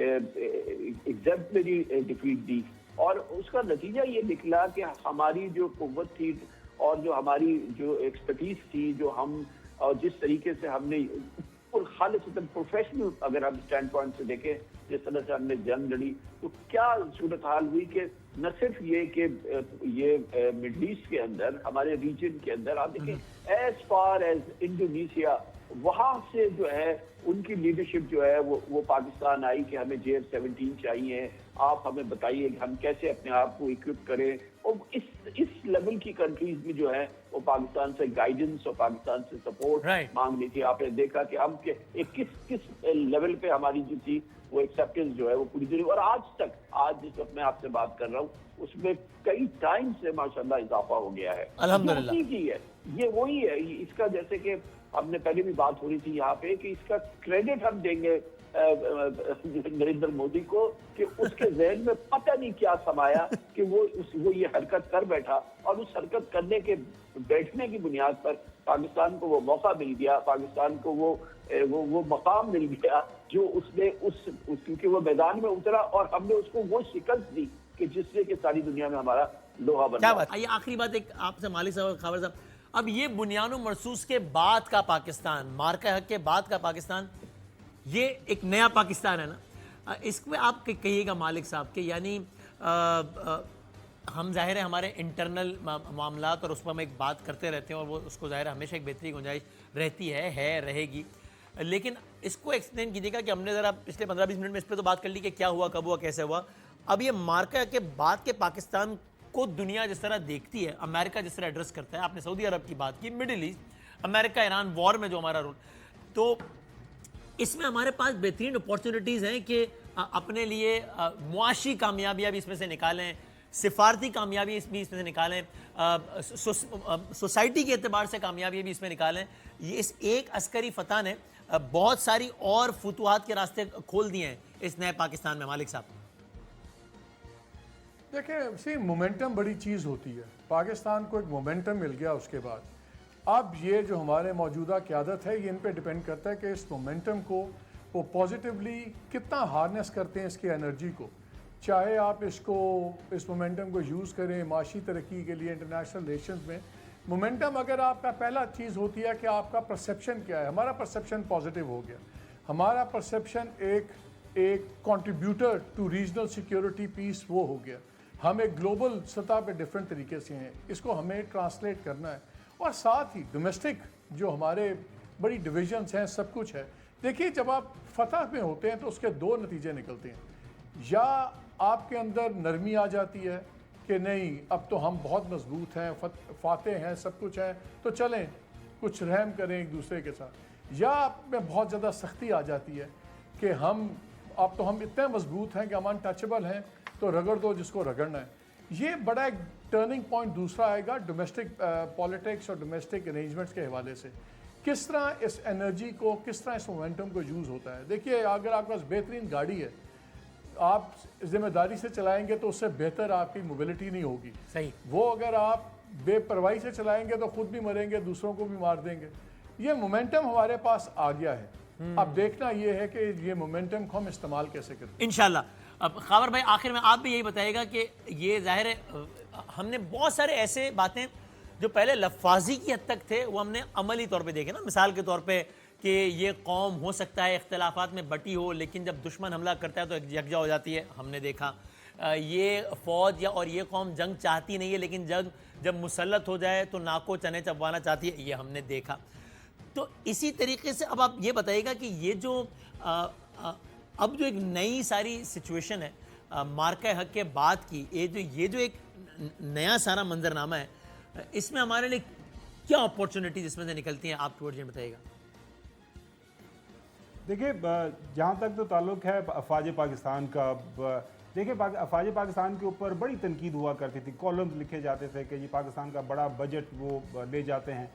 एग्जेम्पलरी डिफीट दी। और उसका नतीजा ये निकला कि हमारी जो कुव्वत थी और जो हमारी जो एक्सपर्टीज थी, जो हम और जिस तरीके से हमने खालिसतन प्रोफेशनल, अगर हम स्टैंड पॉइंट से देखें जिस तरह से हमने जंग लड़ी, तो क्या सूरत हाल हुई कि न सिर्फ ये कि ये मिडल ईस्ट के अंदर, हमारे रीजन के अंदर, आप देखें एज फार एज इंडोनेशिया, वहाँ से जो है उनकी लीडरशिप जो है वो पाकिस्तान आई कि हमें JF-17 चाहिए, आप हमें बताइए कि हम कैसे अपने आप को इक्विप करें। और इस लेवल की कंट्रीज में जो है वो पाकिस्तान से गाइडेंस और पाकिस्तान से सपोर्ट मांग रही थी। आपने देखा कि हम किस लेवल पे हमारी जो थी वो एक्सेप्टेंस जो है वो पूरी दुनिया, और आज तक, आज जिस वक्त मैं आपसे बात कर रहा हूँ, उसमें कई टाइम से माशाल्लाह इजाफा हो गया है। अल्हम्दुलिल्लाह की है ये वही है। इसका जैसे कि हमने पहले भी बात हो रही थी यहाँ पे कि इसका क्रेडिट हम देंगे नरेंद्र मोदी को कि उसके जहन में पता नहीं क्या समाया कि वो ये हरकत कर बैठा, और उस हरकत करने के बैठने की बुनियाद पर पाकिस्तान को वो मौका मिल गया, पाकिस्तान को वो मकाम मिल गया जो उसने क्योंकि वो मैदान में उतरा और हमने उसको वो शिकस्त दी कि जिससे कि सारी दुनिया में हमारा लोहा बना। क्या बात। आइए आखिरी बात एक आपसे मालिक साहब, खावर साहब, अब ये बुनियानो मरसूस के बाद का पाकिस्तान, मार्का हक के बाद का पाकिस्तान, ये एक नया पाकिस्तान है ना, इसमें आप कहिएगा मालिक साहब के, यानी हम जाहिर है हमारे इंटरनल मामलात और उस पर हम एक बात करते रहते हैं और वो उसको जाहिर है हमेशा एक बेहतरी गुंजाइश रहती है रहेगी, लेकिन इसको एक्सप्लेन कीजिएगा कि हमने ज़रा पिछले 15-20 मिनट में इस पर तो बात कर ली कि क्या हुआ, कब हुआ, कैसे हुआ। अब ये मार्का के बाद के पाकिस्तान को दुनिया जिस तरह देखती है, अमेरिका जिस तरह एड्रेस करता है, आपने सऊदी अरब की बात की, middle east, America Iran war में जो हमारा रोल, तो इसमें हमारे पास बेहतरीन अपॉर्चुनिटीज़ हैं कि अपने लिए मुआशी कामयाबियाँ भी इसमें से निकालें, सिफारती कामयाबी इसमें से निकालें, सोसाइटी के एतबार से कामयाबी भी इसमें निकालें। ये इस एक अस्करी फतह ने बहुत सारी और फुतुहात के रास्ते खोल दिए हैं इस नए पाकिस्तान में। मालिक साहब देखिए, सी मोमेंटम बड़ी चीज़ होती है। पाकिस्तान को एक मोमेंटम मिल गया, उसके बाद अब ये जो हमारे मौजूदा क़यादत है ये इन पे डिपेंड करता है कि इस मोमेंटम को वो पॉजिटिवली कितना हार्नेस करते हैं इसकी एनर्जी को। चाहे आप इस मोमेंटम को यूज़ करें माशी तरक्की के लिए, इंटरनेशनल रिलेशंस में मोमेंटम अगर आपका पहला चीज़ होती है कि आपका परसेप्शन क्या है। हमारा परसेप्शन पॉजिटिव हो गया, हमारा परसेप्शन एक contributor to regional security peace वो हो गया। हम एक ग्लोबल सतह पे डिफरेंट तरीके से हैं, इसको हमें ट्रांसलेट करना है। और साथ ही डोमेस्टिक जो हमारे बड़ी डिविजन्स हैं, सब कुछ है। देखिए, जब आप फतह में होते हैं तो उसके दो नतीजे निकलते हैं, या आपके अंदर नरमी आ जाती है कि नहीं अब तो हम बहुत मजबूत हैं, फातेह हैं, सब कुछ है, तो चलें कुछ रहम करें एक दूसरे के साथ, या आप में बहुत ज़्यादा सख्ती आ जाती है कि अब तो हम इतने मजबूत हैं कि हम अनटचेबल हैं, तो रगड़ दो जिसको रगड़ना है। ये बड़ा एक टर्निंग पॉइंट दूसरा आएगा डोमेस्टिक पॉलिटिक्स और डोमेस्टिक अरेंजमेंट्स के हवाले से। किस तरह इस एनर्जी को, किस तरह इस मोमेंटम को यूज़ होता है। देखिए, अगर आपके पास बेहतरीन गाड़ी है, आप जिम्मेदारी से चलाएंगे तो उससे बेहतर आपकी मोबिलिटी नहीं होगी। सही। वो अगर आप बेपरवाही से चलाएंगे तो खुद भी मरेंगे, दूसरों को भी मार देंगे। ये मोमेंटम हमारे पास आ गया है, अब देखना ये है कि ये मोमेंटम को हम इस्तेमाल कैसे करें इंशाल्लाह। अब खावर भाई, आखिर में आप भी यही बताइएगा कि ये जाहिर है हमने बहुत सारे ऐसे बातें जो पहले लफाजी की हद तक थे वो हमने अमली तौर पे देखे ना। मिसाल के तौर पे कि ये कौम हो सकता है इख्तलाफात में बटी हो, लेकिन जब दुश्मन हमला करता है तो यकजा हो जाती है, हमने देखा। ये फ़ौज और ये कौम जंग चाहती नहीं है, लेकिन जब मुसल्लत हो जाए तो नाको चने चबवाना चाहती है, ये हमने देखा। तो इसी तरीके से अब आप ये बताइएगा कि ये जो अब जो एक नई सारी सिचुएशन है मार्का हक के बाद की, ये जो एक नया सारा मंजरनामा है, इसमें हमारे लिए क्या अपॉर्चुनिटीज इसमें से निकलती हैं, आप टुवर्ड्स ये बताइएगा। देखिए, जहाँ तक तो ताल्लुक़ है अफवाज पाकिस्तान का, देखिए अफवाज पाकिस्तान के ऊपर बड़ी तनकीद हुआ करती थी, कॉलम्स लिखे जाते थे कि ये पाकिस्तान का बड़ा बजट वो ले जाते हैं,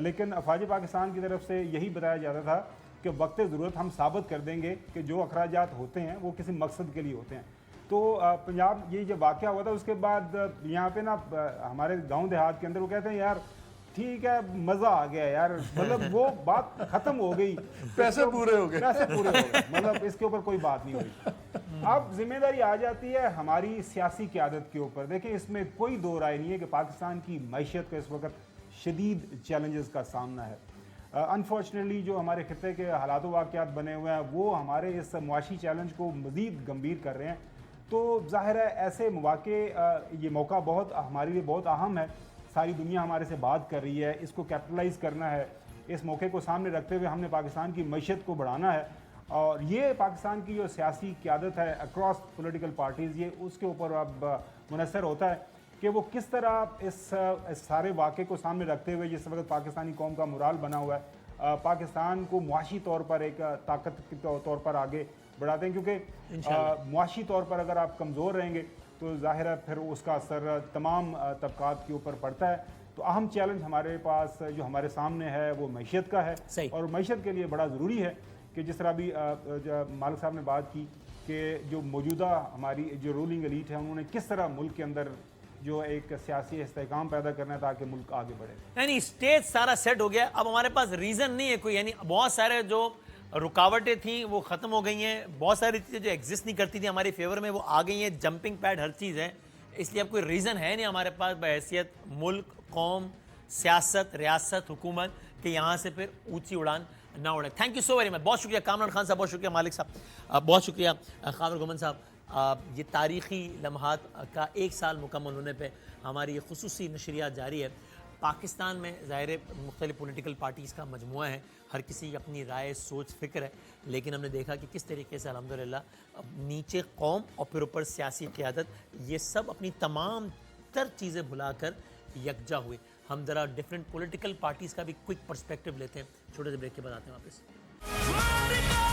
लेकिन अफवाज पाकिस्तान की तरफ से यही बताया जाता था कि वक्त ज़रूरत हम साबित कर देंगे कि जो अखराजात होते हैं वो किसी मकसद के लिए होते हैं। तो पंजाब ये जब वाक़या हुआ था उसके बाद यहाँ पे ना हमारे गांव देहात के अंदर वो कहते हैं यार ठीक है मज़ा आ गया यार, मतलब वो बात ख़त्म हो गई, पैसे पूरे हो गए, मतलब इसके ऊपर कोई बात नहीं हुई। अब जिम्मेदारी आ जाती है हमारी सियासी क़यादत के ऊपर। देखिए, इसमें कोई दो राय नहीं है कि पाकिस्तान की मैशियत को इस वक्त शदीद चैलेंजेस का सामना है। अनफॉर्चुनेटली जो हमारे खिते के हालात वाक़यात बने हुए हैं वो हमारे इस मुआशी चैलेंज को मज़ीद गंभीर कर रहे हैं। तो ज़ाहिर है ऐसे मौके, ये मौका बहुत हमारे लिए बहुत अहम है। सारी दुनिया हमारे से बात कर रही है, इसको कैपिटलाइज करना है। इस मौके को सामने रखते हुए हमने पाकिस्तान की मैशियत को बढ़ाना है, और ये पाकिस्तान की जो सियासी क़यादत है अक्रॉस पॉलिटिकल पार्टीज़, ये उसके ऊपर अब मुनहसर होता है कि वो किस तरह इस सारे वाक़े को सामने रखते हुए जिस वक्त पाकिस्तानी कौम का मुराल बना हुआ है, पाकिस्तान को मुआशी तौर पर एक ताकत के तौर पर आगे बढ़ाते हैं। क्योंकि मुआशी तौर पर अगर आप कमज़ोर रहेंगे तो ज़ाहिर है फिर उसका असर तमाम तबकात के ऊपर पड़ता है। तो अहम चैलेंज हमारे पास जो हमारे सामने है वो मैशियत का है, और मैशियत के लिए बड़ा ज़रूरी है कि जिस तरह अभी मालिक साहब ने बात की कि जो मौजूदा हमारी जो रूलिंग एलीट है उन्होंने किस तरह मुल्क के अंदर जो एक सियासी इस्तेहकाम पैदा करना है ताकि मुल्क आगे बढ़े। यानी स्टेज सारा सेट हो गया, अब हमारे पास रीज़न नहीं है कोई, यानी बहुत सारे जो रुकावटें थी वो ख़त्म हो गई हैं, बहुत सारी चीज़ें जो एग्जिस्ट नहीं करती थी हमारे फेवर में वो आ गई हैं, जंपिंग पैड हर चीज़ है। इसलिए अब कोई रीज़न है नहीं हमारे पास बहैसियत मुल्क, कौम, सियासत, रियासत, हुकूमत कि यहाँ से फिर ऊँची उड़ान ना उड़े। Thank you so very much, बहुत शुक्रिया कामरान खान साहब, बहुत शुक्रिया मालिक साहब, बहुत शुक्रिया खावर गुमन साहब। ये तारीख़ी लम्हात का 1 साल मुकम्मल होने पे हमारी ये खुसूसी नशरियात जारी है। पाकिस्तान में ज़ाहिर मुख्तलिफ़ पॉलिटिकल पार्टीज़ का मजमुआ है, हर किसी की अपनी राय सोच फ़िक्र है, लेकिन हमने देखा कि किस तरीके से अल्हम्दुलिल्लाह नीचे कौम और फिर ऊपर सियासी क़ियादत, ये सब अपनी तमाम तर चीज़ें भुलाकर यकजा हुए। हम ज़रा डिफरेंट पॉलिटिकल पार्टीज़ का भी क्विक पर्सपेक्टिव लेते हैं, छोटे से ब्रेक के बाद आते हैं वापस।